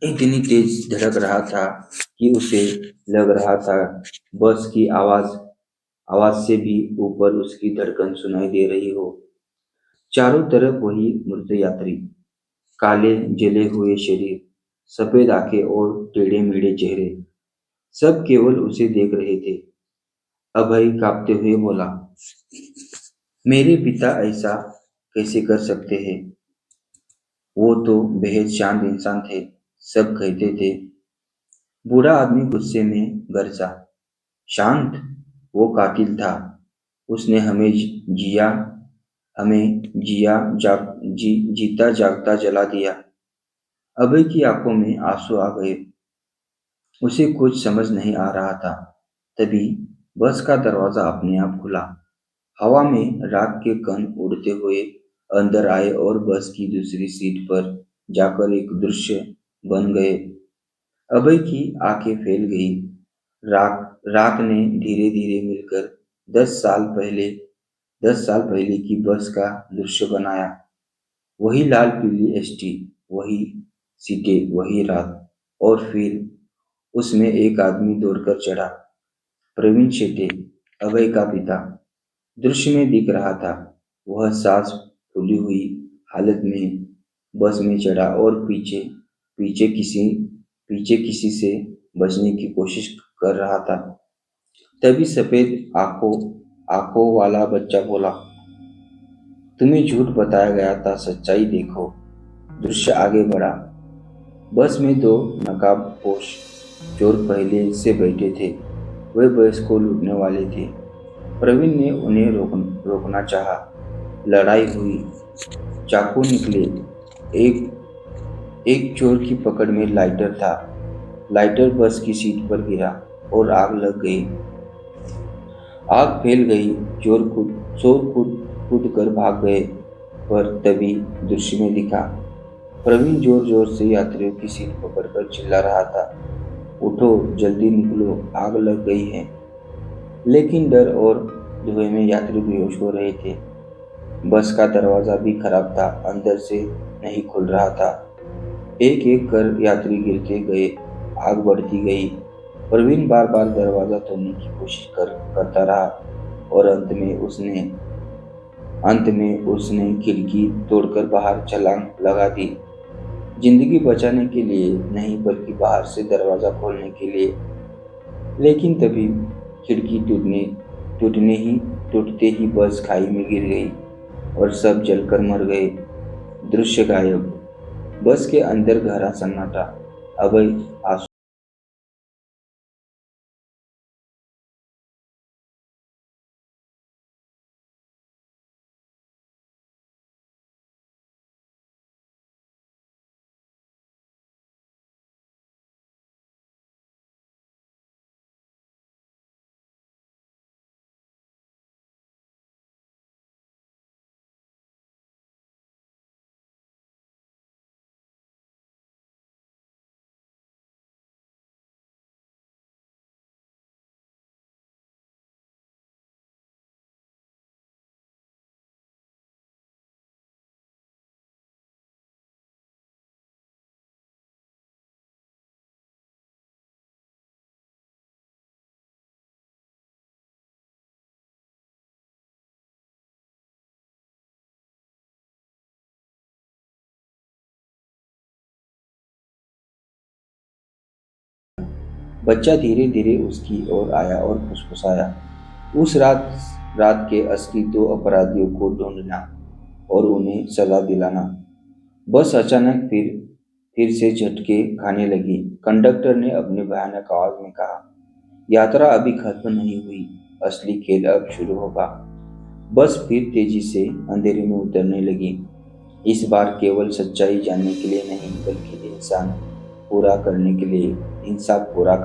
इतनी तेज धड़क रहा था कि उसे लग रहा था बस की आवाज से भी ऊपर उसकी धड़कन सुनाई दे रही हो। चारों तरफ वही मृत यात्री, काले जले हुए शरीर, सफेद आंखें और टेढ़े मेढ़े चेहरे, सब केवल उसे देख रहे थे। अभय कांपते हुए बोला, मेरे पिता ऐसा कैसे कर सकते हैं? वो तो बेहद शांत इंसान थे, सब कहते थे। बूढ़ा आदमी गुस्से में गरजा, शांत? वो कातिल था। उसने हमें जीता जागता जला दिया। अभय की आंखों में आंसू आ गए। उसे कुछ समझ नहीं आ रहा था। तभी बस का दरवाजा अपने आप खुला। हवा में राख के कण उड़ते हुए अंदर आए और बस की दूसरी सीट पर जाकर एक दृश्य बन गए। अभय की आंखें फैल गई। राख ने धीरे धीरे मिलकर 10 साल पहले की बस का दृश्य बनाया। वही लाल पीली एसटी, वही सीटें, वही रात। और फिर उसमें एक आदमी दौड़कर चढ़ा। प्रवीण शेटे, अभय का पिता। दृश्य में दिख रहा था। वह सांस फूली हुई हालत में बस में चढ़ा और पीछे पीछे किसी पीछे किसी से बचने की कोशिश कर रहा था। तभी सफेद आंखों आंखों वाला बच्चा बोला, तुम्हें झूठ बताया गया था, सच्चाई देखो। दृश्य आगे बढ़ा। बस में दो नकाबपोश चोर पहले से बैठे थे। वे बस को लूटने वाले थे। प्रवीण ने उन्हें रोकना चाहा। लड़ाई हुई। चाकू निकले। एक एक चोर की पकड़ में लाइटर था। लाइटर बस की सीट पर गिरा और आग लग गई। आग फैल गई। चोर कूद कूद कर भाग गए। पर तभी दृश्य में दिखा। प्रवीण जोर जोर से यात्रियों की सीट पकड़कर चिल्ला रहा था, उठो, जल्दी निकलो, आग लग गई है। लेकिन डर और धुएं में यात्री बेहोश हो रहे थे। बस का दरवाजा भी खराब था, अंदर से नहीं खुल रहा था। एक एक कर यात्री गिरते गए। आग बढ़ती गई। प्रवीण बार बार दरवाजा तोड़ने की कोशिश करता रहा और अंत में उसने खिड़की तोड़कर बाहर छलांग लगा दी। जिंदगी बचाने के लिए नहीं, बल्कि बाहर से दरवाजा खोलने के लिए। लेकिन तभी खिड़की टूटने ही टूटते ही बस खाई में गिर गई और सब जलकर मर गए। दृश्य गायब। बस के अंदर गहरा सन्नाटा। अभय आंसू बच्चा धीरे धीरे उसकी ओर आया और फुसफुसाया, उस रात के असली दो अपराधियों को ढूंढना और उन्हें सजा दिलाना। बस अचानक फिर से झटके खाने लगी। कंडक्टर ने अपने भयानक आवाज में कहा, यात्रा अभी खत्म नहीं हुई, असली खेल अब शुरू होगा। बस फिर तेजी से अंधेरे में उतरने लगी। इस बार केवल सच्चाई जानने के लिए नहीं, बल्कि इंसाफ पूरा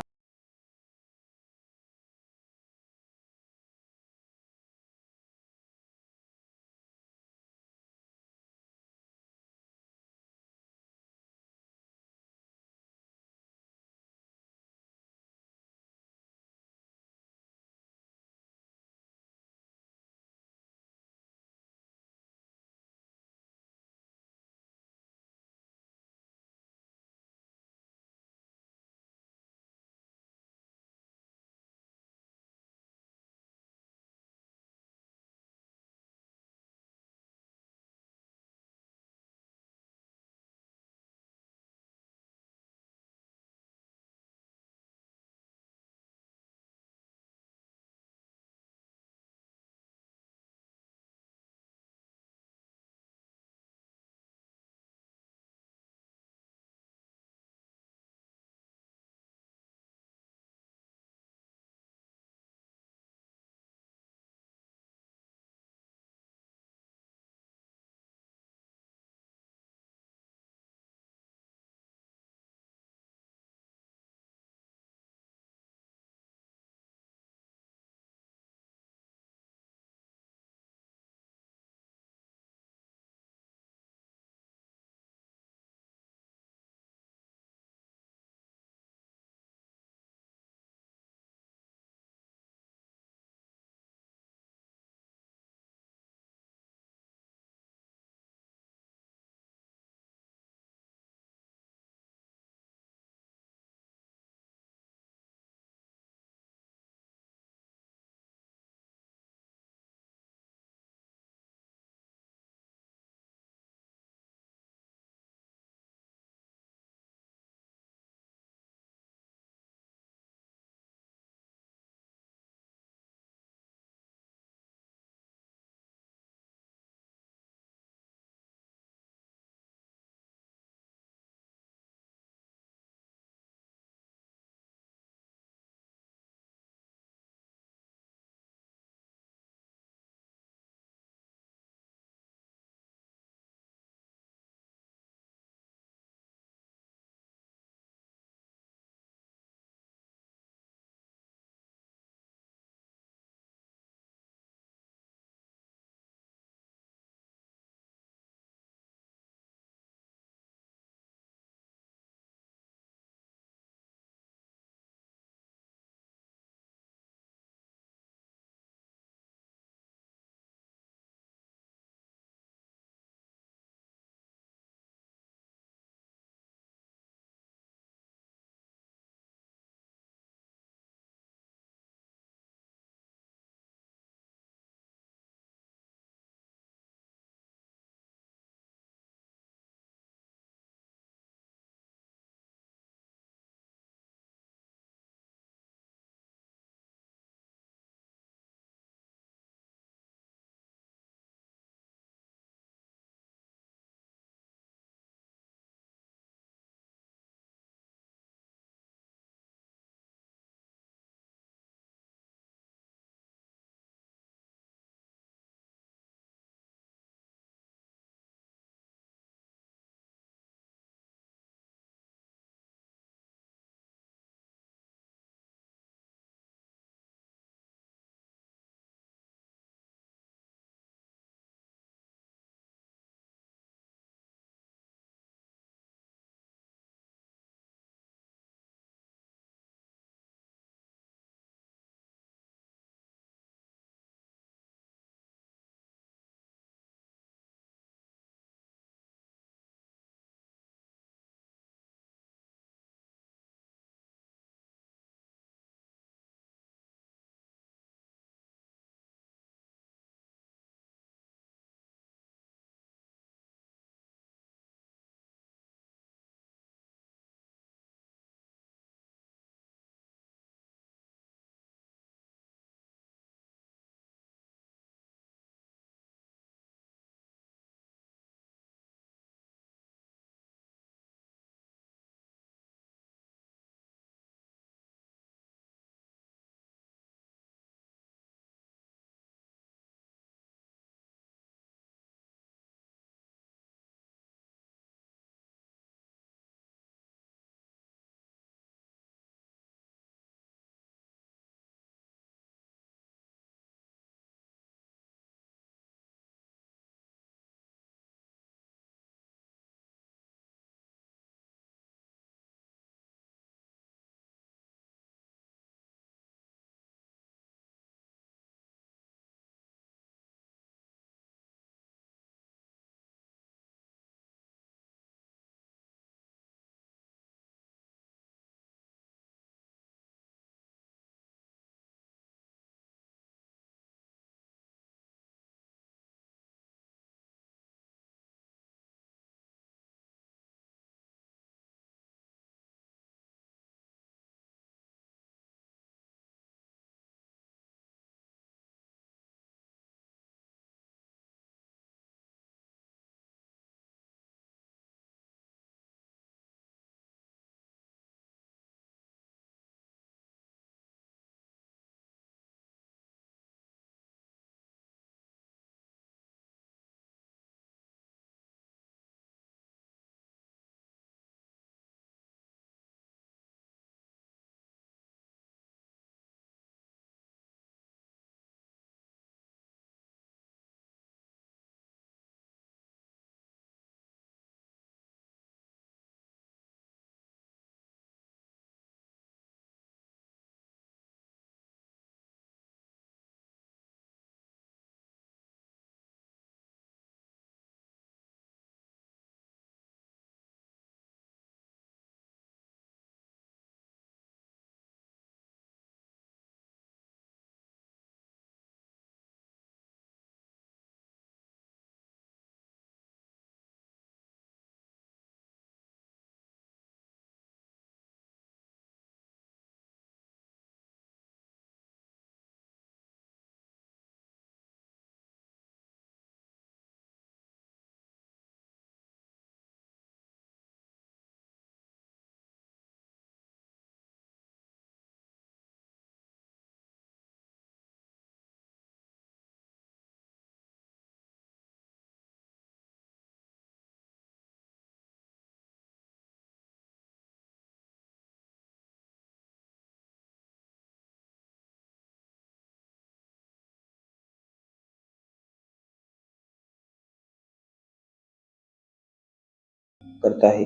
करता है,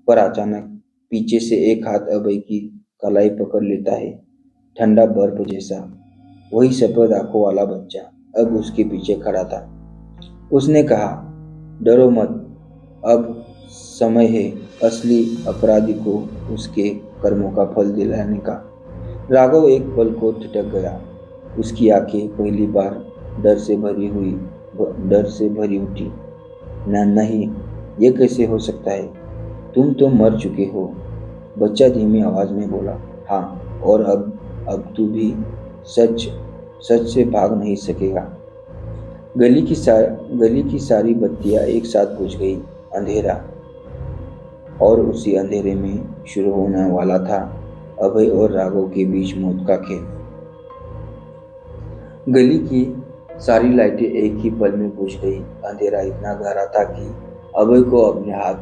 पर अचानक पीछे से एक हाथ अभय की कलाई पकड़ लेता है, ठंडा बर्फ जैसा। वही सफेद आंखों वाला बच्चा अब उसके पीछे खड़ा था। उसने कहा, डरो मत, अब समय है असली अपराधी को उसके कर्मों का फल दिलाने का। राघव एक पल को ठिठक गया। उसकी आंखें पहली बार डर से भरी उठी। नहीं, ये कैसे हो सकता है? तुम तो मर चुके हो। बच्चा धीमी आवाज में बोला। हाँ, और अब तू भी सच सच से भाग नहीं सकेगा। गली की सारी बत्तियां एक साथ बुझ गई। अंधेरा, और उसी अंधेरे में शुरू होने वाला था अभय और राघव के बीच मौत का खेल। गली की सारी लाइटें एक ही पल में बुझ गई। अंधेरा इतना गहरा था कि अभय को अपने हाथ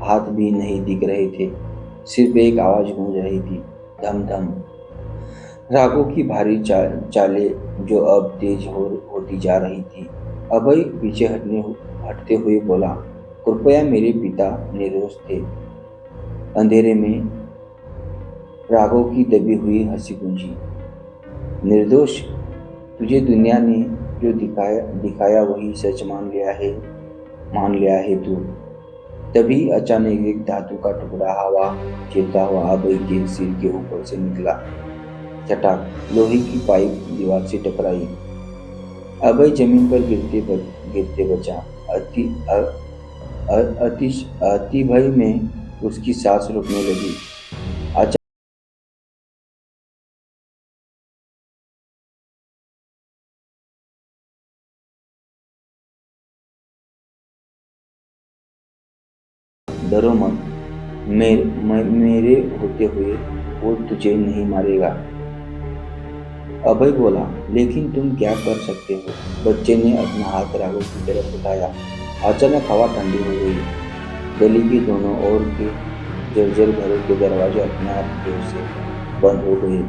हाथ भी नहीं दिख रहे थे। सिर्फ एक आवाज गूंज रही थी, धम धम। राघव की भारी चालें जो अब तेज होती जा रही थी। अभय पीछे हटते हुए बोला, कृपया, मेरे पिता निर्दोष थे। अंधेरे में राघव की दबी हुई हंसी गूंजी। निर्दोष? तुझे दुनिया ने जो दिखाया वही सच मान लिया है तू। तभी अचानक एक धातु का टुकड़ा हवा चीरता हुआ अभय के सिर के ऊपर से निकला। चटाक, लोहे की पाइप दीवार से टकराई। अभय जमीन पर गिरते बचा। अति भय में उसकी सांस रुकने लगी। अचानक डरो मत, मेरे होते हुए वो तुझे नहीं मारेगा। अभय बोला, लेकिन तुम क्या कर सकते हो? बच्चे ने अपना हाथ राघव की तरफ उठाया। अचानक हवा ठंडी हो गई। गली के दोनों ओर के जर्जर घरों के दरवाजे अपने आप जोर से बंद हो गए।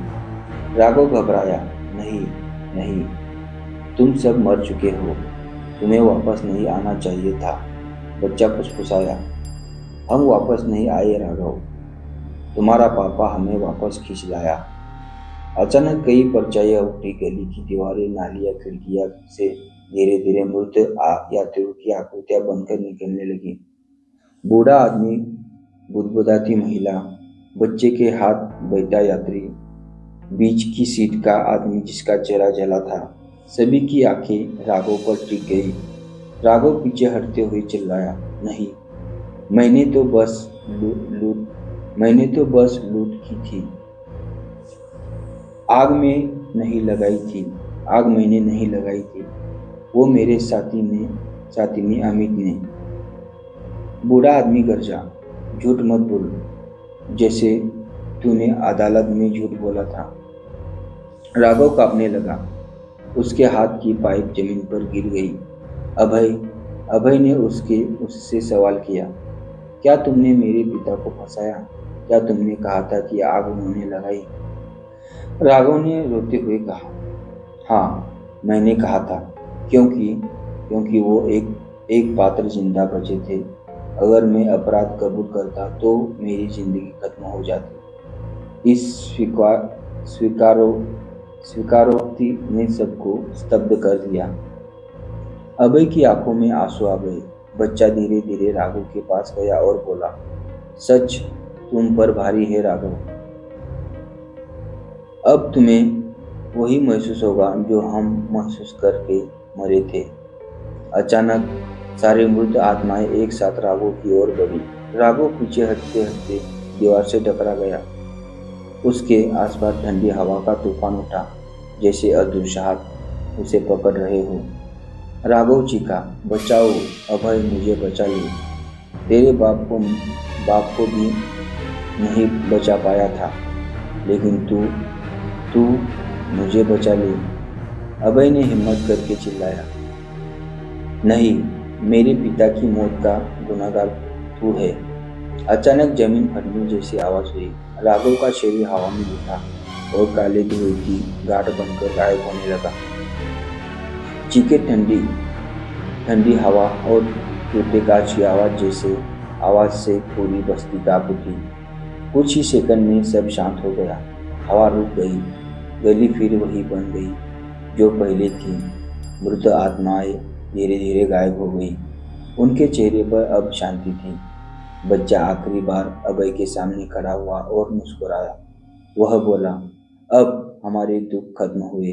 राघव घबराया। नहीं, नहीं, तुम सब मर चुके हो। तुम्हें वापस नहीं आना चाहिए था। बच्चा फुसफुसाया, हम वापस नहीं आए राघव, तुम्हारा पापा हमें वापस खींच लाया। अचानक कई परछाइयां उठी। गली की दीवारें, नालियां, खिड़कियां से धीरे धीरे मृत यात्रियों की आकृतियां बनकर निकलने लगी। बूढ़ा आदमी, बुदबुदाती महिला, बच्चे के हाथ बैठा यात्री, बीच की सीट का आदमी जिसका चेहरा जला था। सभी की आंखें राघव पर टिक गई। राघव पीछे हटते हुए चिल्लाया, नहीं, मैंने तो बस लूट की थी। आग मैंने नहीं लगाई थी। वो मेरे साथी ने अमित ने। बूढ़ा आदमी गरजा, झूठ मत बोल, जैसे तूने अदालत में झूठ बोला था। राघव कांपने लगा। उसके हाथ की पाइप जमीन पर गिर गई। अभय ने उससे सवाल किया, क्या तुमने मेरे पिता को फंसाया? क्या तुमने कहा था कि आग उन्होंने लगाई? राघव ने रोते हुए कहा, हाँ, मैंने कहा था, क्योंकि वो एक पात्र जिंदा बचे थे। अगर मैं अपराध कबूल करता तो मेरी जिंदगी खत्म हो जाती। इस स्वीकारोक्ति ने सबको स्तब्ध कर दिया। अभय की आंखों में आंसू आ गए। बच्चा धीरे धीरे राघव के पास गया और बोला, सच तुम पर भारी है राघव। अब तुम्हें वही महसूस होगा जो हम महसूस करके मरे थे। अचानक सारी मृत आत्माएं एक साथ राघव की ओर बढ़ी। राघव पीछे हटते हटते दीवार से टकरा गया। उसके आसपास ठंडी हवा का तूफान उठा, जैसे अदृश्य हाथ उसे पकड़ रहे हो। राघव चीखा, बचाओ, अभय, मुझे बचा ले। तेरे बाप को भी नहीं बचा पाया था, लेकिन तू मुझे बचा ले। अभय ने हिम्मत करके चिल्लाया, नहीं, मेरे पिता की मौत का गुनहगार तू है। अचानक जमीन फटने जैसी आवाज हुई। राघव का शरीर हवा में उठा और काले धुएं की गांठ बनकर गायब होने लगा। चीखे, ठंडी ठंडी हवा और टूटे कांच की आवाज जैसे आवाज से पूरी बस्ती कांप उठी। कुछ ही सेकंड में सब शांत हो गया। हवा रुक गई। गली फिर वही बन गई जो पहले थी। मृत आत्माएं धीरे धीरे गायब हो गई। उनके चेहरे पर अब शांति थी। बच्चा आखिरी बार अभय के सामने खड़ा हुआ और मुस्कुराया। वह बोला, अब हमारे दुख खत्म हुए।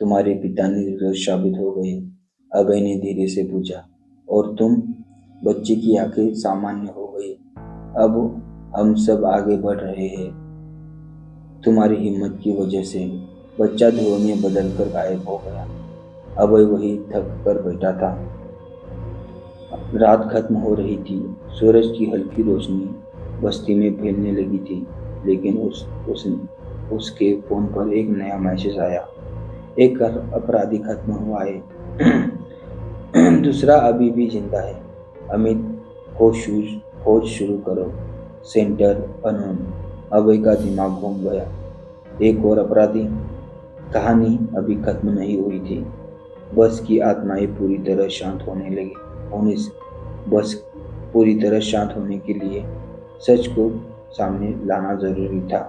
तुम्हारे पिता निर्दोष साबित हो गए। अभय ने धीरे से पूछा, और तुम? बच्चे की आंखें सामान्य हो गई। अब हम सब आगे बढ़ रहे हैं तुम्हारी हिम्मत की वजह से। बच्चा धुआं में बदल कर गायब हो गया। अभय वही थक कर बैठा था। रात खत्म हो रही थी। सूरज की हल्की रोशनी बस्ती में फैलने लगी थी। लेकिन उसके फोन पर एक नया मैसेज आया। एक अपराधी खत्म हुआ है। दूसरा अभी भी जिंदा है। अमित खोज शुरू करो। Centre unknown. अभय का दिमाग घूम गया। एक और अपराधी? कहानी अभी खत्म नहीं हुई थी। बस की आत्माएं पूरी तरह शांत होने लगी होने बस पूरी तरह शांत होने के लिए सच को सामने लाना जरूरी था।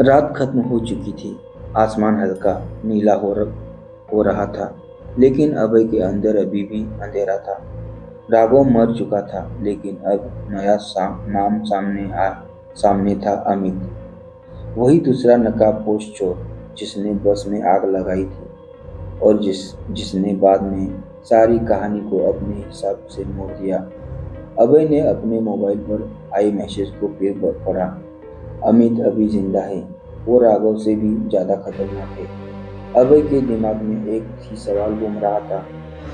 रात खत्म हो चुकी थी। आसमान हल्का नीला हो रहा था। लेकिन अभय के अंदर अभी भी अंधेरा था। राघव मर चुका था, लेकिन अब नया नाम सामने था, अमित। वही दूसरा नकाबपोश चोर जिसने बस में आग लगाई थी और जिसने बाद में सारी कहानी को अपने हिसाब से मोड़ दिया। अभय ने अपने मोबाइल पर आई मैसेज को फिर पढ़ा। अमित अभी जिंदा है। वो राघव से भी ज्यादा खतरनाक है। अभय के दिमाग में एक ही सवाल घूम रहा था,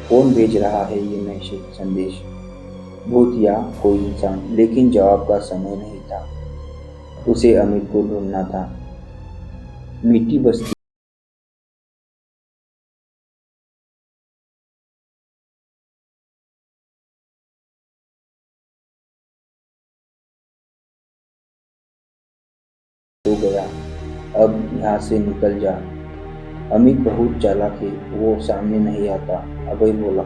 कौन भेज रहा है ये मैसेज संदेश? भूत या कोई इंसान? लेकिन जवाब का समय नहीं था। उसे अमित को ढूंढना था। मिट्टी बस्ती हो गया। अब यहाँ से निकल जा। अमित बहुत चालाक है, वो सामने नहीं आता। अभय बोला,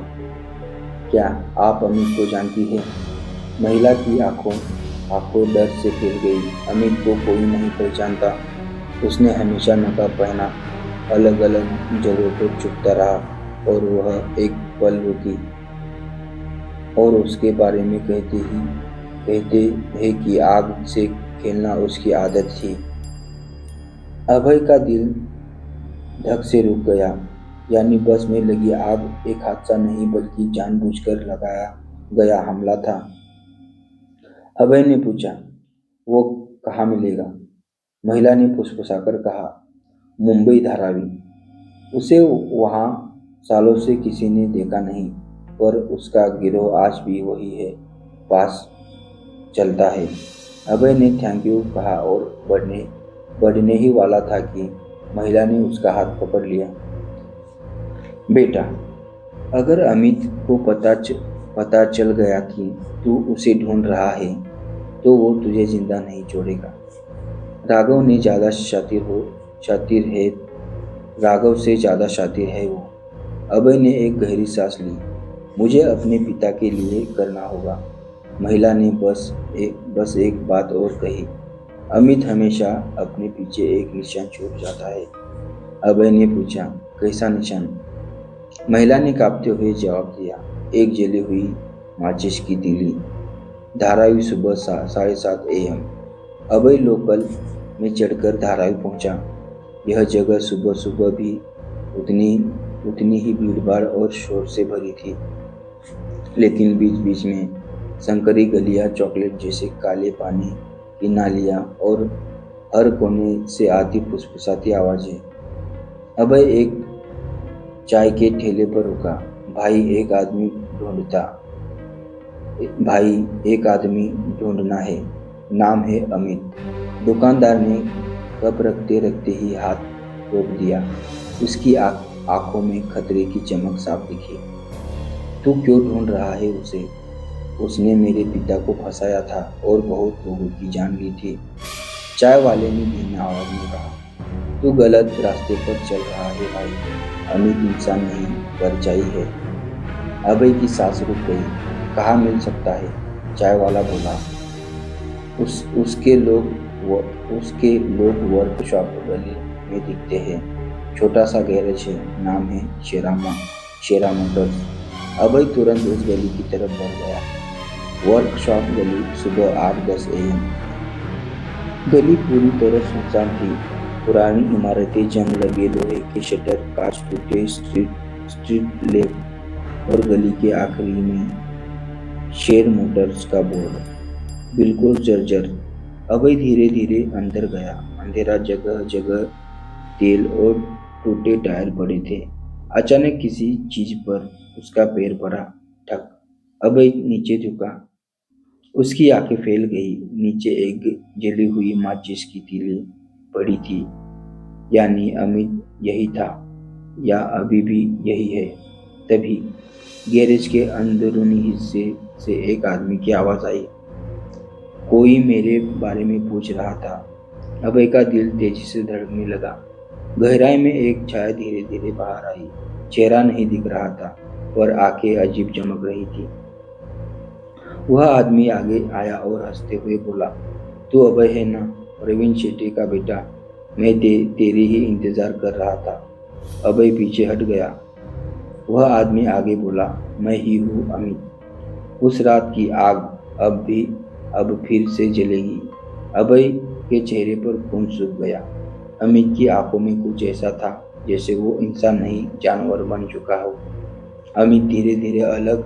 क्या आप अमित को जानती है? महिला की आंखों डर से फैल गई। अमित को कोई नहीं पहचानता। उसने हमेशा नकाब पहना, अलग अलग जगहों पर छुपता रहा, और वह एक पल रुकी और उसके बारे में कहते हैं कि आग से खेलना उसकी आदत थी। अभय का दिल धक से रुक गया। यानी बस में लगी आग एक हादसा नहीं, बल्कि जानबूझकर लगाया गया हमला था। अभय ने पूछा, वो कहाँ मिलेगा? महिला ने फुसफुसाकर कहा, मुंबई धारावी। उसे वहां सालों से किसी ने देखा नहीं, पर उसका गिरोह आज भी वही है, पास चलता है। अभय ने थैंक यू कहा और बढ़ने ही वाला था कि महिला ने उसका हाथ पकड़ लिया। बेटा, अगर अमित को पता चल गया कि तू उसे ढूंढ रहा है, तो वो तुझे जिंदा नहीं छोड़ेगा। राघव ने ज्यादा शातिर है राघव से ज्यादा शातिर है वो। अभय ने एक गहरी सांस ली। मुझे अपने पिता के लिए करना होगा। महिला ने बस एक बात और कही, अमित हमेशा अपने पीछे एक निशान छोड़ जाता है। अभय ने पूछा, कैसा निशान? महिला ने कांपते हुए जवाब दिया, एक जली हुई माचिस की तीली। धारावी सुबह 7:30 AM। अभय लोकल में चढ़कर धारावी पहुंचा। यह जगह सुबह सुबह भी उतनी ही भीड़भाड़ और शोर से भरी थी, लेकिन बीच बीच में संकरी गलियां, चॉकलेट जैसे काले पानी की नालियां और हर कोने से आती फुसफुसाती आवाजें। अभय एक चाय के ठेले पर रुका। भाई एक आदमी ढूंढना है, नाम है अमित। दुकानदार ने कप रखते रखते ही हाथ रोक दिया। उसकी आंखों में खतरे की चमक साफ दिखी। तू क्यों ढूंढ रहा है उसे? उसने मेरे पिता को फंसाया था और बहुत लोगों की जान ली थी। चाय वाले ने धीमी आवाज में कहा, तू गलत रास्ते पर चल रहा है भाई। अमित इंसान नहीं, परछाई है। अभय की सांस रुक गई। कहाँ मिल सकता है? चाय वाला बोला। उस उसके लोग वर्कशॉप गली में दिखते हैं। छोटा सा गैरेज है, नाम है शेरा मोटर्स। अभय तुरंत उस गली की तरफ बढ़ गया। वर्कशॉप गली, सुबह 8-10 AM। गली पूरी तरह सुनसान थी। पुरानी इमारतें, जंग लगे लोहे के शटर, कांच टूटे, स्ट्रीट लैंप और गली के आखिरी में शेर मोटर्स का बोर्ड, बिल्कुल जर्जर। अभय धीरे धीरे अंदर गया। अंधेरा, जगह जगह तेल और टूटे टायर पड़े थे। अचानक किसी चीज पर उसका पैर पड़ा। ठक। अभय नीचे झुका। उसकी आंखें फैल गई। नीचे एक जली हुई माचिस की तीली पड़ी थी। यानी अमित यही था, या अभी भी यही है। तभी गैरेज के अंदरूनी हिस्से से एक आदमी की आवाज आई। कोई मेरे बारे में पूछ रहा था। अभय का दिल तेजी से धड़कने लगा। गहराई में एक छाया धीरे धीरे बाहर आई। चेहरा नहीं दिख रहा था, पर आंखें अजीब चमक रही थी। वह आदमी आगे आया और हंसते हुए बोला, तू अभय है ना? प्रवीण शेट्टी का बेटा। मैं तेरी ही इंतजार कर रहा था। अभय पीछे हट गया। वह आदमी आगे बोला, मैं ही हूँ अमित। उस रात की आग अब फिर से जलेगी। अभय के चेहरे पर खून सूख गया। अमित की आंखों में कुछ ऐसा था जैसे वो इंसान नहीं, जानवर बन चुका हो। अमित धीरे धीरे अलग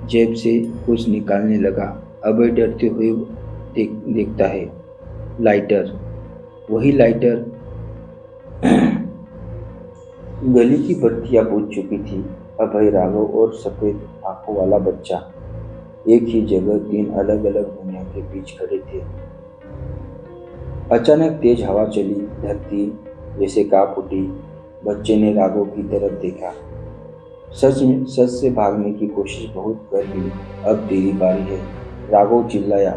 जेब से कुछ निकालने लगा। अभय डरते हुए देखता है। लाइटर। वही लाइटर। गली की बत्तियां बुझ चुकी थी। अभय, राघव और सफेद आंखों वाला बच्चा एक ही जगह, 3 अलग अलग दुनिया के बीच खड़े थे। अचानक तेज हवा चली। धरती जैसे कांप उठी। बच्चे ने राघव की तरफ देखा। सच से भागने की कोशिश बहुत कर ली। अब तेरी बारी है। राघव चिल्लाया।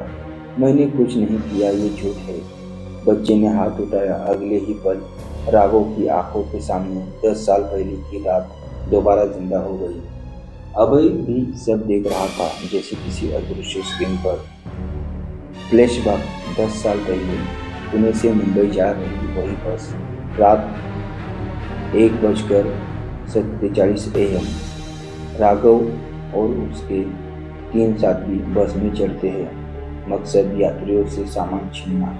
मैंने कुछ नहीं किया, ये झूठ है। बच्चे ने हाथ उठाया। अगले ही पल राघव की आंखों के सामने 10 साल पहले की रात दोबारा जिंदा हो गई। अभय भी सब देख रहा था, जैसे किसी अदृश्य स्क्रीन पर। फ्लैशबैक। 10 साल पहले पुणे से मुंबई जा रही वही बस। रात 1:47 AM। राघव और उसके 3 साथी बस में चढ़ते हैं। मकसद यात्रियों से सामान छीनना।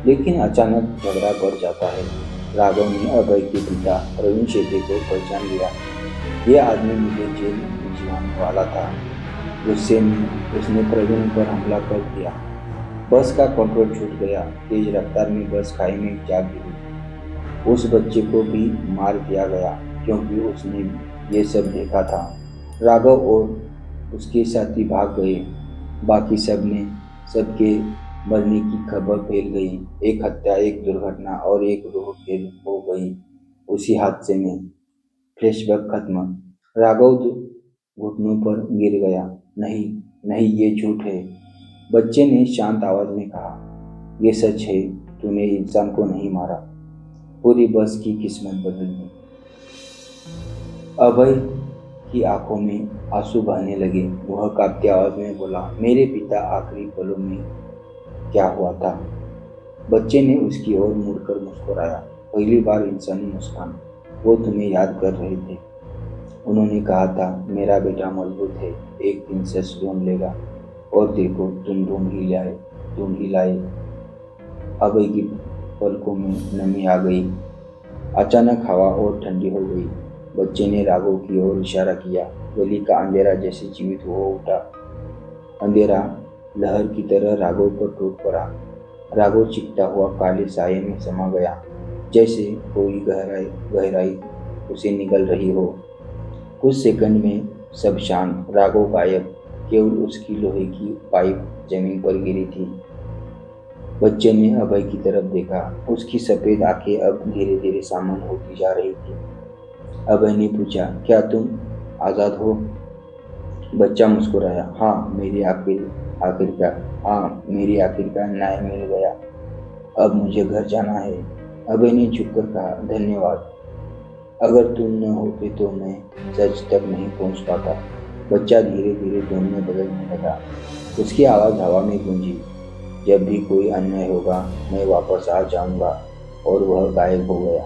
लेकिन अचानक झगड़ा बढ़ जाता है। राघव ने अभय के पिता प्रवीण शेट्टी को पहचान लिया। ये आदमी मुझे जेल भिजवाने वाला था। गुस्से में उसने प्रवीण पर हमला कर दिया। बस का कंट्रोल छूट गया। तेज रफ्तार में बस खाई में जा गिरी। उस बच्चे को भी मार दिया गया, क्योंकि उसने ये सब देखा था। राघव और उसके साथी भाग गए। बाकी सबके मरने की खबर फैल गई। एक हत्या, एक दुर्घटना और एक रूह खेल हो गई उसी हादसे में। फ्लैशबैक खत्म। राघव घुटनों पर गिर गया। नहीं, नहीं, ये झूठ है। बच्चे ने शांत आवाज में कहा, ये सच है। तूने इंसान को नहीं मारा, पूरी बस की किस्मत बदल दी। अभय की आंखों में आंसू बहने लगे। वह कांपती आवाज में बोला, मेरे पिता आखिरी पलों में क्या हुआ था? बच्चे ने उसकी ओर मुड़कर मुस्कुराया। पहली बार इंसानी मुस्कान। वो तुम्हें याद कर रहे थे। उन्होंने कहा था, मेरा बेटा मजबूत है, एक दिन सच ढूंढ लेगा। और देखो, तुम ढूंढ ही लाए। अभय की पलकों में नमी आ गई। अचानक हवा और ठंडी हो गई। बच्चे ने राघव की ओर इशारा किया। गली का अंधेरा जैसे जीवित हो उठा। अंधेरा लहर की तरह राघव पर टूट पड़ा। राघव चिपटा हुआ काले साये में समा गया, जैसे कोई गहराई उसे निगल रही हो। कुछ सेकंड में सब शांत। राघव गायब। केवल उसकी लोहे की पाइप जमीन पर गिरी थी। बच्चे ने अभय की तरफ देखा। उसकी सफेद आंखें अब धीरे धीरे सामान्य होती जा रही थी। अभय ने पूछा, क्या तुम आजाद हो? बच्चा मुस्कुराया। हाँ, मेरी आखिर का न्याय मिल गया। अब मुझे घर जाना है। अभय ने झुककर कहा, धन्यवाद। अगर तुम न होते तो मैं सच तक नहीं पहुंच पाता। बच्चा धीरे धीरे धुन में बदलने लगा। उसकी आवाज़ हवा में गूंजी, जब भी कोई अन्याय होगा मैं वापस आ जाऊंगा। और वह गायब हो गया।